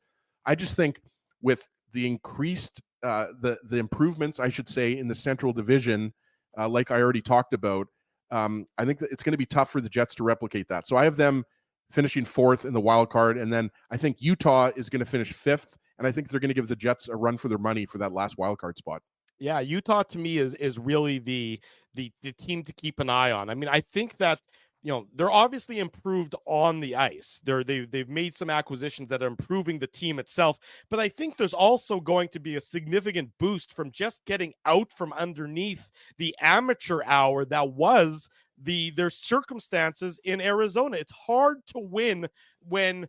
I just think with the increased the improvements, I should say, in the Central Division, like I already talked about, I think that it's going to be tough for the Jets to replicate that. So I have them finishing 4th in the wild card, and then I think Utah is going to finish 5th, and I think they're going to give the Jets a run for their money for that last wild card spot. Yeah, Utah to me is really the team to keep an eye on. I mean, I think that they're obviously improved on the ice. They've made some acquisitions that are improving the team itself, but I think there's also going to be a significant boost from just getting out from underneath the amateur hour that was their circumstances in Arizona. It's hard to win when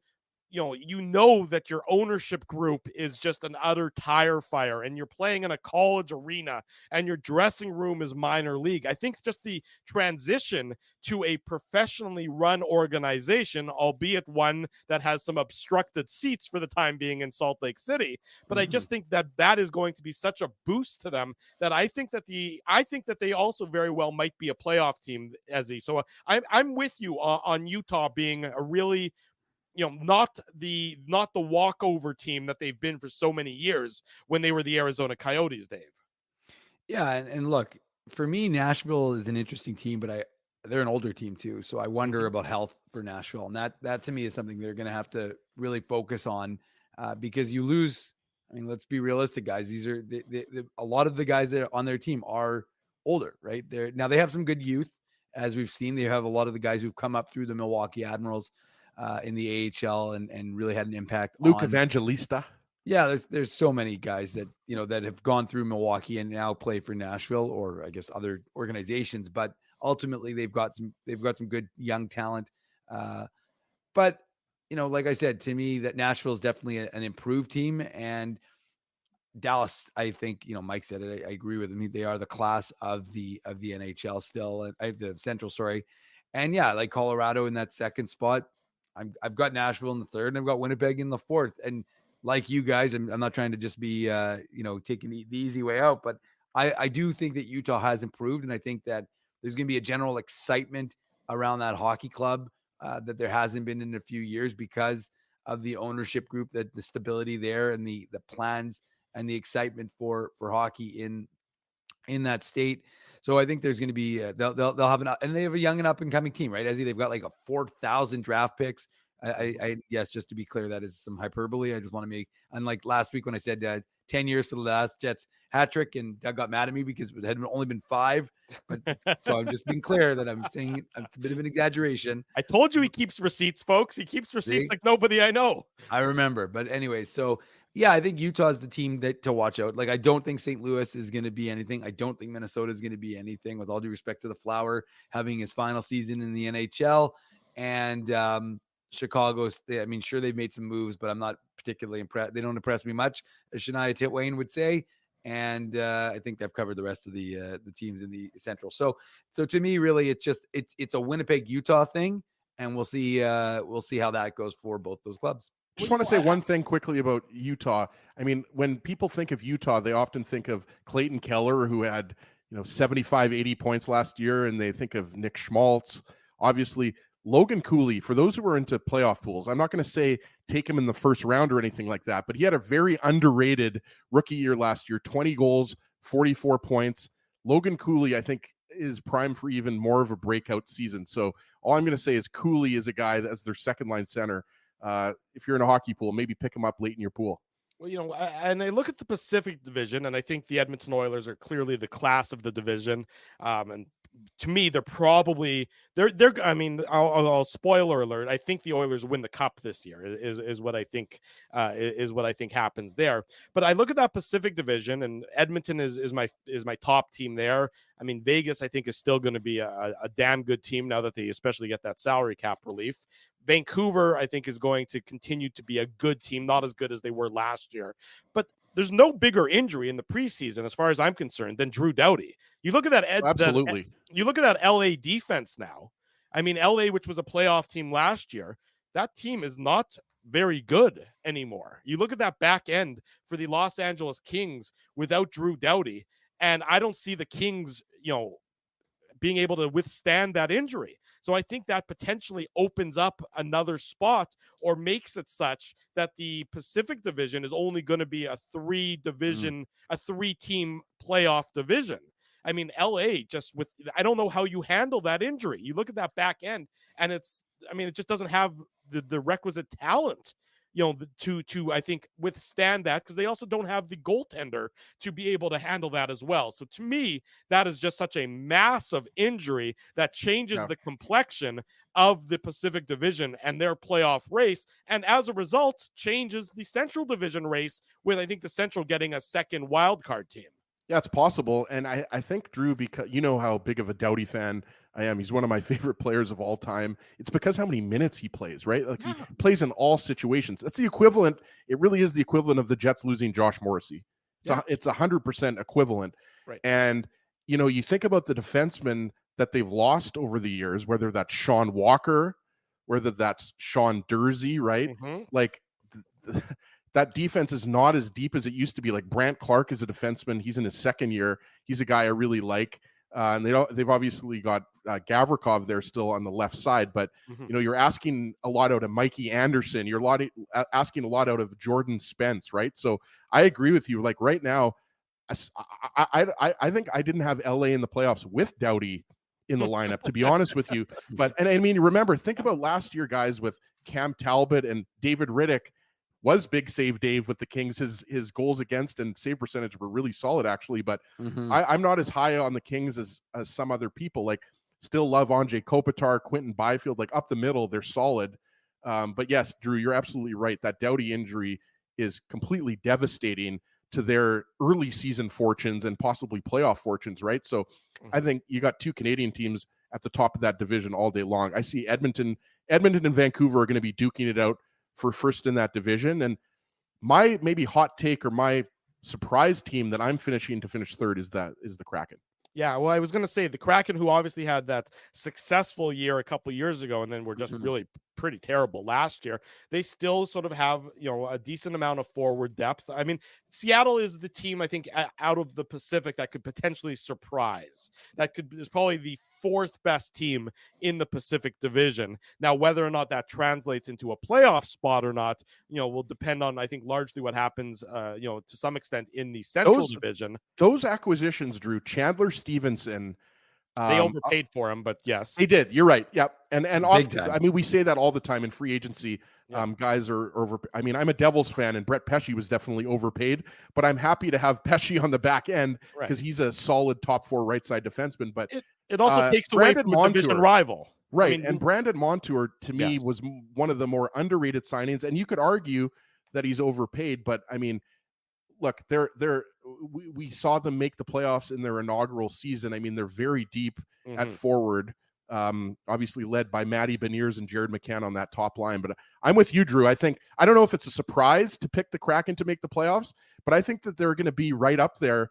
that your ownership group is just an utter tire fire, and you're playing in a college arena, and your dressing room is minor league. I think just the transition to a professionally run organization, albeit one that has some obstructed seats for the time being in Salt Lake City, but I just think that is going to be such a boost to them that I think that they also very well might be a playoff team, Ezzy. So I'm with you on Utah being a really not the walkover team that they've been for so many years when they were the Arizona Coyotes, Dave. Yeah, and look, for me, Nashville is an interesting team, but they're an older team too, so I wonder about health for Nashville, and that to me is something they're going to have to really focus on because you lose. I mean, let's be realistic, guys. These are a lot of the guys that are on their team are older, right? They have some good youth, as we've seen. They have a lot of the guys who've come up through the Milwaukee Admirals in the AHL and really had an impact. Luke Evangelista. Yeah, there's so many guys that, you know, that have gone through Milwaukee and now play for Nashville, or I guess other organizations, but ultimately they've got some good young talent. But, you know, like I said, to me, that Nashville is definitely an improved team, and Dallas, I think, you know, Mike said it. I agree with him. They are the class of the NHL still, and the Central, sorry. And yeah, like Colorado in that second spot. I've got Nashville in the third, and I've got Winnipeg in the fourth. And like you guys, I'm not trying to just be, you know, taking the easy way out, but I do think that Utah has improved. And I think that there's going to be a general excitement around that hockey club that there hasn't been in a few years because of the ownership group, that the stability there, and the plans and the excitement for hockey in that state. So I think there's going to be, they'll have and they have a young and up and coming team, right? Ezzy, they've got like a 4,000 draft picks. I yes, just to be clear, that is some hyperbole. I just want to make, unlike last week when I said 10 years for the last Jets hat trick, and Doug got mad at me because it had only been 5. But so I'm just being clear that I'm saying it's a bit of an exaggeration. I told you he keeps receipts, folks. He keeps receipts like nobody I know. I remember. But anyway, so yeah, I think Utah is the team to watch out. Like, I don't think St. Louis is going to be anything. I don't think Minnesota is going to be anything, with all due respect to the Flower having his final season in the NHL. And Chicago, I mean, sure, they've made some moves, but I'm not particularly impressed. They don't impress me much, as Shania Titwain would say. And I think they've covered the rest of the teams in the Central. So to me, really, it's a Winnipeg Utah thing, and we'll see how that goes for both those clubs. Just want to say one thing quickly about Utah. I mean, when people think of Utah, they often think of Clayton Keller, who had, 75, 80 points last year, and they think of Nick Schmaltz. Obviously, Logan Cooley, for those who are into playoff pools, I'm not going to say take him in the first round or anything like that, but he had a very underrated rookie year last year, 20 goals, 44 points. Logan Cooley, I think, is primed for even more of a breakout season. So all I'm going to say is Cooley is a guy that, as their second line center, if you're in a hockey pool, maybe pick him up late in your pool. Well, and I look at the Pacific Division, and I think the Edmonton Oilers are clearly the class of the division. And to me, they're probably they're. I mean, I'll spoiler alert. I think the Oilers win the cup this year. Is what I think. Is what I think happens there. But I look at that Pacific Division, and Edmonton is my top team there. I mean, Vegas, I think, is still going to be a damn good team now that they especially get that salary cap relief. Vancouver, I think, is going to continue to be a good team, not as good as they were last year. But there's no bigger injury in the preseason, as far as I'm concerned, than Drew Doughty. You look at that. Absolutely. You look at that LA defense now. I mean, LA, which was a playoff team last year, that team is not very good anymore. You look at that back end for the Los Angeles Kings without Drew Doughty, and I don't see the Kings, being able to withstand that injury. So I think that potentially opens up another spot, or makes it such that the Pacific Division is only going to be a 3-team playoff division. I mean, LA I don't know how you handle that injury. You look at that back end, and it just doesn't have the requisite talent, to I think withstand that, because they also don't have the goaltender to be able to handle that as well. So to me, that is just such a massive injury that changes the complexion of the Pacific Division and their playoff race, and as a result changes the Central Division race, with I think the Central getting a second wild card team. Yeah, it's possible. And I think, Drew, because you know how big of a Doughty fan I am. He's one of my favorite players of all time. It's because how many minutes he plays, right? Like, he plays in all situations. That's the equivalent. It really is the equivalent of the Jets losing Josh Morrissey. It's 100% equivalent. Right. And, you think about the defensemen that they've lost over the years, whether that's Sean Walker, whether that's Sean Dursey, right? Mm-hmm. Like, that defense is not as deep as it used to be. Like, Brant Clark is a defenseman. He's in his second year. He's a guy I really like. And they've obviously got Gavrikov there still on the left side. But, you're asking a lot out of Mikey Anderson. You're asking a lot out of Jordan Spence, right? So I agree with you. Like, right now, I think I didn't have LA in the playoffs with Doughty in the lineup, to be honest with you. But, and I mean, remember, think about last year, guys, with Cam Talbot and David Riddick. Was Big Save Dave with the Kings. His goals against and save percentage were really solid, actually. But I'm not as high on the Kings as some other people. Like, Still love Anze Kopitar, Quinton Byfield, like up the middle, they're solid. But yes, Drew, you're absolutely right. That Doughty injury is completely devastating to their early season fortunes and possibly playoff fortunes, right? So I think you got two Canadian teams at the top of that division all day long. I see Edmonton and Vancouver are going to be duking it out for first in that division. And my maybe hot take or my surprise team that I'm finishing to finish third is the Kraken. Yeah, well, I was going to say the Kraken, who obviously had that successful year a couple years ago, and then were just really pretty terrible last year. They still sort of have, a decent amount of forward depth. I mean, Seattle is the team, I think, out of the Pacific that could potentially surprise. Is probably the fourth best team in the Pacific Division. Now, whether or not that translates into a playoff spot or not, will depend on, I think, largely what happens, to some extent in the Central Division. Those acquisitions, Drew, Chandler Stevenson, they overpaid for him, but yes, they did. You're right. Yep. And often, I mean, we say that all the time in free agency. Guys are over. I mean, I'm a Devils fan, and Brett Pesce was definitely overpaid, but I'm happy to have Pesce on the back end because he's a solid top 4 right side defenseman. But it also takes away from a division rival, right? I mean, and Brandon Montour to me was one of the more underrated signings, and you could argue that he's overpaid, but I mean, look, we saw them make the playoffs in their inaugural season. I mean, they're very deep at forward, obviously led by Matty Beniers and Jared McCann on that top line. But I'm with you, Drew. I don't know if it's a surprise to pick the Kraken to make the playoffs, but I think that they're going to be right up there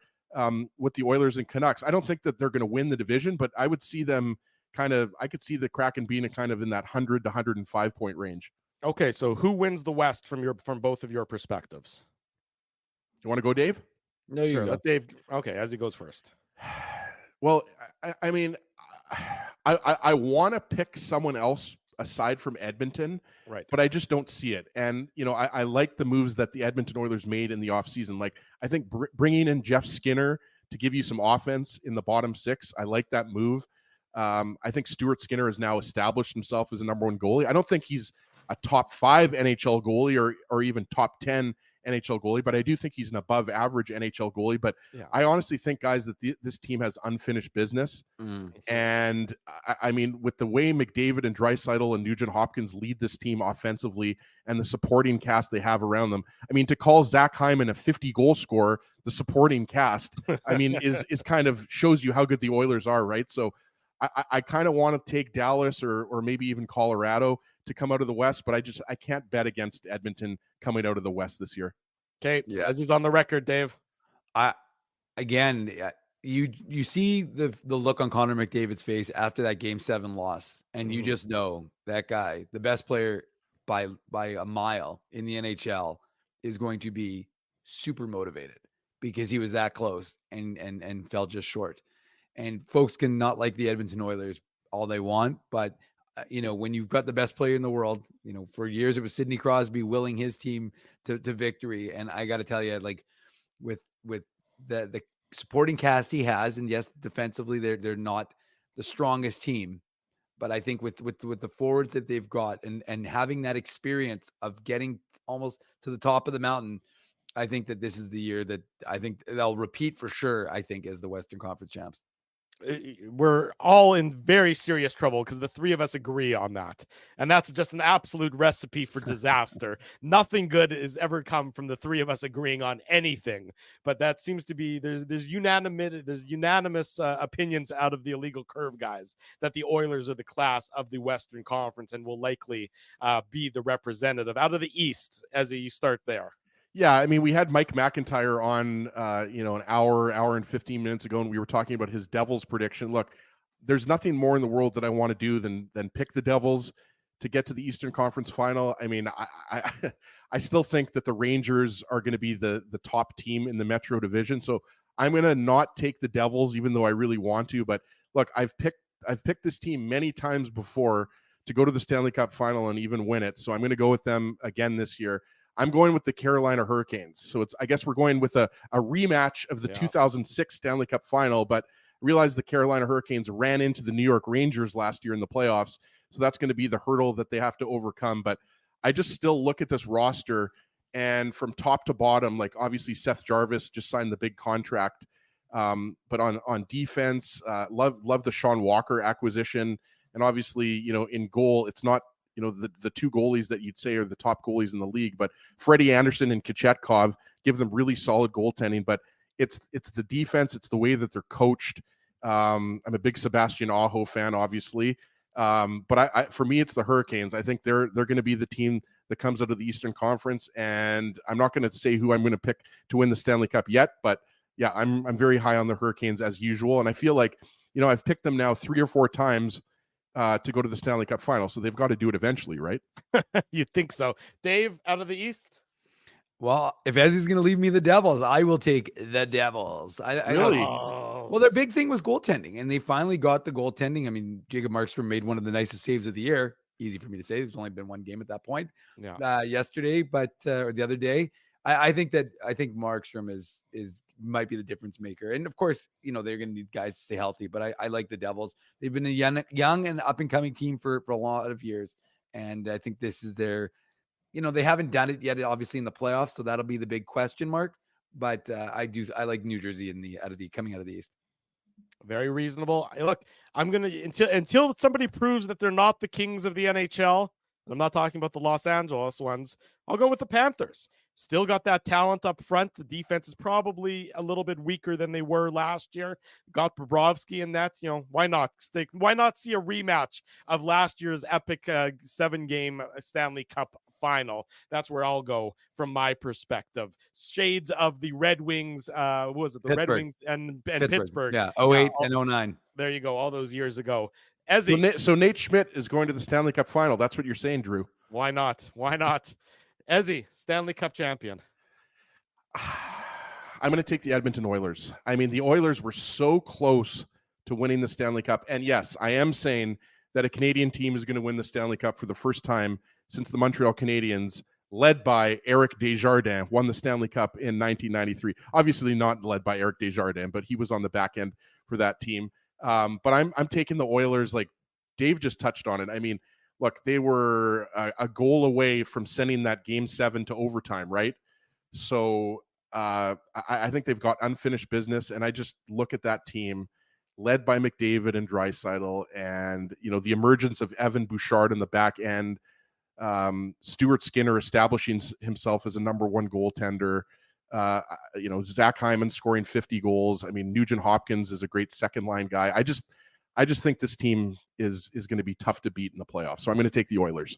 with the Oilers and Canucks. I don't think that they're going to win the division, but I would see them I could see the Kraken being kind of in that 100 to 105 point range. Okay, so who wins the West from both of your perspectives? You want to go, Dave? No, you sure. go. Let Dave. Okay, as he goes first. Well, I mean, I want to pick someone else aside from Edmonton, right? But I just don't see it. And I like the moves that the Edmonton Oilers made in the offseason. Like I think bringing in Jeff Skinner to give you some offense in the bottom 6. I like that move. I think Stuart Skinner has now established himself as a number 1 goalie. I don't think he's a top 5 NHL goalie or even top 10 NHL goalie, but I do think he's an above average NHL goalie. But I honestly think, guys, that this team has unfinished business. And I mean, with the way McDavid and Draisaitl and Nugent Hopkins lead this team offensively and the supporting cast they have around them, I mean, to call Zach Hyman a 50 goal scorer, the supporting cast, I mean, is kind of shows you how good the Oilers are, right? So I kind of want to take Dallas or maybe even Colorado to come out of the West, but I can't bet against Edmonton coming out of the West this year. Okay, as he's on the record, Dave. You see the look on Connor McDavid's face after that Game 7 loss, and you just know that guy, the best player by a mile in the NHL, is going to be super motivated because he was that close and fell just short. And folks can not like the Edmonton Oilers all they want, but when you've got the best player in the world, for years it was Sidney Crosby willing his team to victory. And I got to tell you, like with the supporting cast he has, and yes, defensively they're not the strongest team, but I think with the forwards that they've got and having that experience of getting almost to the top of the mountain, I think that this is the year that I think they'll repeat for sure. I think as the Western Conference champs. We're all in very serious trouble because the three of us agree on that. And that's just an absolute recipe for disaster. Nothing good has ever come from the three of us agreeing on anything. But that seems to be, there's unanimous opinions out of the Illegal Curve guys that the Oilers are the class of the Western Conference and will likely be the representative out of the East as you start there. Yeah, I mean, we had Mike McIntyre on, an hour and 15 minutes ago, and we were talking about his Devils prediction. Look, there's nothing more in the world that I want to do than pick the Devils to get to the Eastern Conference Final. I mean, I still think that the Rangers are going to be the top team in the Metro Division, so I'm going to not take the Devils, even though I really want to. But look, I've picked this team many times before to go to the Stanley Cup Final and even win it, so I'm going to go with them again this year. I'm going with the Carolina Hurricanes. So I guess we're going with a rematch of the 2006 Stanley Cup Final, but realize the Carolina Hurricanes ran into the New York Rangers last year in the playoffs. So that's going to be the hurdle that they have to overcome. But I just still look at this roster, and from top to bottom, like obviously Seth Jarvis just signed the big contract But on defense, love the Sean Walker acquisition. And obviously, you know, in goal, it's not, you know, the two goalies that you'd say are the top goalies in the league, but Freddie Anderson and Kochetkov give them really solid goaltending. But it's the defense, it's the way that they're coached. I'm a big Sebastian Aho fan, obviously. But for me, it's the Hurricanes. I think they're going to be the team that comes out of the Eastern Conference, and I'm not going to say who I'm going to pick to win the Stanley Cup yet, but yeah, I'm very high on the Hurricanes as usual, and I feel like, you know, I've picked them now 3 or 4 times to go to the Stanley Cup final, so they've got to do it eventually, right? You'd think so. Dave, out of the East? Well, if Ezzy's going to leave me the Devils, I will take the Devils. Really? Well, their big thing was goaltending, and they finally got the goaltending. I mean, Jacob Markstrom made one of the nicest saves of the year. Easy for me to say. There's only been one game at that point. Yesterday, but or the other day. I think Markstrom is might be the difference maker. And of course, you know, they're going to need guys to stay healthy, but I like the Devils. They've been a young and up and coming team for a lot of years. And I think this is their, you know, they haven't done it yet, obviously in the playoffs. So that'll be the big question mark. But I like New Jersey coming out of the East. Very reasonable. Look, I'm going to, until somebody proves that they're not the Kings of the NHL, I'm not talking about the Los Angeles ones, I'll go with the Panthers. Still got that talent up front. The defense is probably a little bit weaker than they were last year. Got Bobrovsky in that. You know, why not see a rematch of last year's epic 7-game Stanley Cup final? That's where I'll go from my perspective. Shades of the Red Wings. What was it? The Pittsburgh. Red Wings and Pittsburgh. Yeah, 08 and 09. There you go. All those years ago. Ezzy. So Nate Schmidt is going to the Stanley Cup final. That's what you're saying, Drew. Why not? Why not? Ezzy, Stanley Cup champion. I'm going to take the Edmonton Oilers. I mean, the Oilers were so close to winning the Stanley Cup. And yes, I am saying that a Canadian team is going to win the Stanley Cup for the first time since the Montreal Canadiens, led by Eric Desjardins, won the Stanley Cup in 1993. Obviously not led by Eric Desjardins, but he was on the back end for that team. But I'm taking the Oilers, like Dave just touched on it. I mean, look, they were a goal away from sending that Game 7 to overtime, right? So I think they've got unfinished business, and I just look at that team led by McDavid and Draisaitl, and you know, the emergence of Evan Bouchard in the back end, Stuart Skinner establishing himself as a number 1 goaltender. You know, Zach Hyman scoring 50 goals. I mean, Nugent Hopkins is a great second line guy. I just think this team is going to be tough to beat in the playoffs. So I'm going to take the Oilers.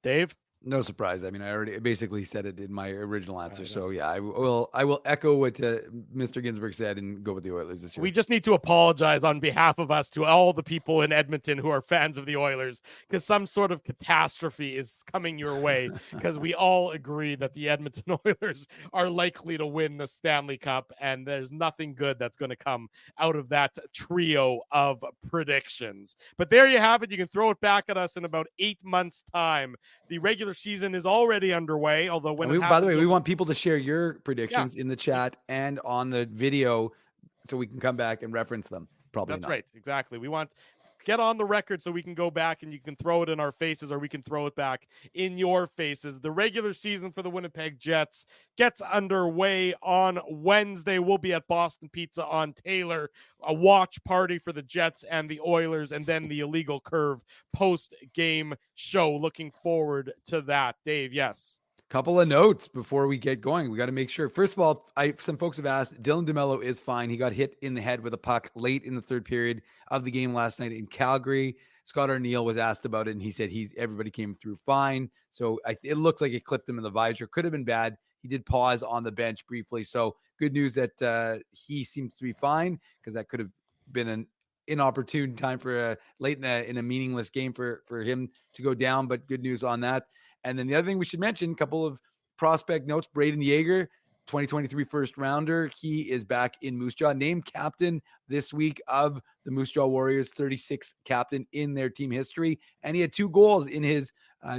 Dave? No surprise. I mean, I already basically said it in my original answer. So yeah, I will echo what Mr. Ginsburg said and go with the Oilers this year. We just need to apologize on behalf of us to all the people in Edmonton who are fans of the Oilers, because some sort of catastrophe is coming your way, because we all agree that the Edmonton Oilers are likely to win the Stanley Cup, and there's nothing good that's going to come out of that trio of predictions. But there you have it. You can throw it back at us in about 8 months' time. The regular season is already underway, although by the way, we want people to share your predictions in the chat and on the video so we can come back and reference them. That's right. Exactly. We want get on the record so we can go back and you can throw it in our faces, or we can throw it back in your faces. The regular season for the Winnipeg Jets gets underway on Wednesday. We'll be at Boston Pizza on Taylor, a watch party for the Jets and the Oilers, and then the Illegal Curve post-game show. Looking forward to that. Dave, yes. Couple of notes before we get going. We got to make sure. First of all, some folks have asked, Dylan DeMello is fine. He got hit in the head with a puck late in the third period of the game last night in Calgary. Scott Arneal was asked about it, and he said everybody came through fine. So it looks like it clipped him in the visor. Could have been bad. He did pause on the bench briefly. So good news that he seems to be fine, because that could have been an inopportune time for late in a meaningless game for him to go down. But good news on that. And then the other thing we should mention, a couple of prospect notes. Braden Yeager, 2023 first rounder. He is back in Moose Jaw, named captain this week of the Moose Jaw Warriors, 36th captain in their team history. And he had 2 goals in his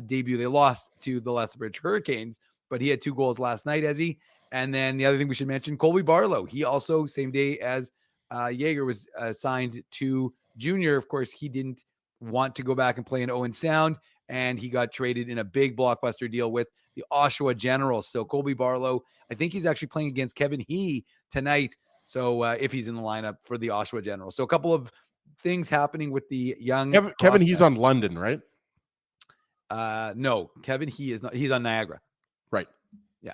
debut. They lost to the Lethbridge Hurricanes, but he had 2 goals last night, Ezzy. And then the other thing we should mention, Colby Barlow. He also, same day as Yeager, was signed to junior. Of course, he didn't want to go back and play in Owen Sound, and he got traded in a big blockbuster deal with the Oshawa Generals. So Colby Barlow, I think he's actually playing against Kevin He tonight So if he's in the lineup for the Oshawa Generals. So a couple of things happening with the young Kevin, he's on London, right? No, Kevin, he is not. He's on Niagara. Right. Yeah.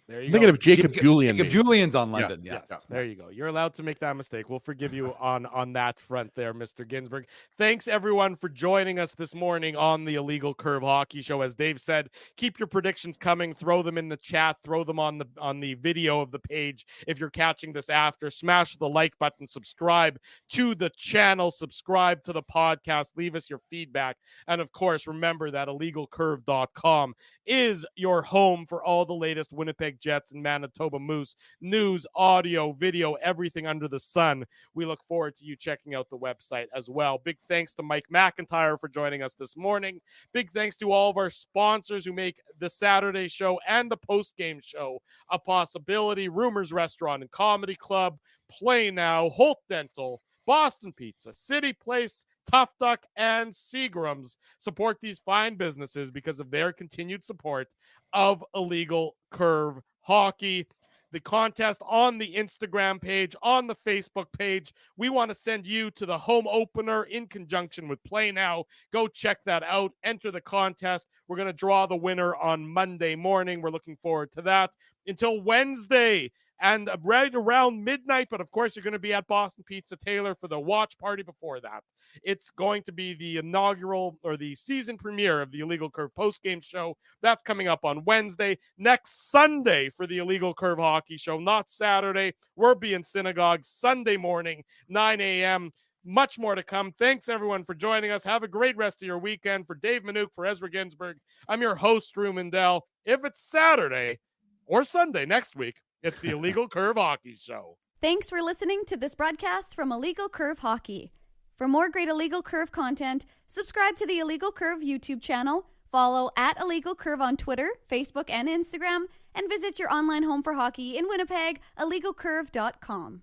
There you I'm thinking go. of Jacob Julian. Jacob Julian's on London. Yeah. Yes. There you go. You're allowed to make that mistake. We'll forgive you on that front there, Mr. Ginsburg. Thanks everyone for joining us this morning on the Illegal Curve Hockey Show. As Dave said, keep your predictions coming. Throw them in the chat. Throw them on the video of the page. If you're catching this after, smash the like button. Subscribe to the channel. Subscribe to the podcast. Leave us your feedback. And of course, remember that illegalcurve.com is your home for all the latest Winnipeg Jets and Manitoba Moose news, audio, video, everything under the sun. We look forward to you checking out the website as well. Big thanks to Mike McIntyre for joining us this morning. Big thanks to all of our sponsors who make the Saturday show and the post-game show a possibility. Rumors Restaurant and Comedy Club, Play Now, Holt Dental, Boston Pizza, City Place, Tough Duck, and Seagram's. Support these fine businesses because of their continued support of Illegal Curve Hockey. The contest on the Instagram page, on the Facebook page. We want to send you to the home opener in conjunction with Play Now. Go check that out. Enter the contest. We're going to draw the winner on Monday morning. We're looking forward to that. Until Wednesday and right around midnight, but of course you're going to be at Boston Pizza Taylor for the watch party before that. It's going to be the inaugural or the season premiere of the Illegal Curve postgame show. That's coming up on Wednesday. Next Sunday for the Illegal Curve Hockey Show, not Saturday. We'll be in Synagogue Sunday morning, 9 a.m. Much more to come. Thanks, everyone, for joining us. Have a great rest of your weekend. For Dave Minuk, for Ezra Ginsburg, I'm your host, Drew Mindell. If it's Saturday or Sunday next week, it's the Illegal Curve Hockey Show. Thanks for listening to this broadcast from Illegal Curve Hockey. For more great Illegal Curve content, subscribe to the Illegal Curve YouTube channel, follow at Illegal Curve on Twitter, Facebook, and Instagram, and visit your online home for hockey in Winnipeg, illegalcurve.com.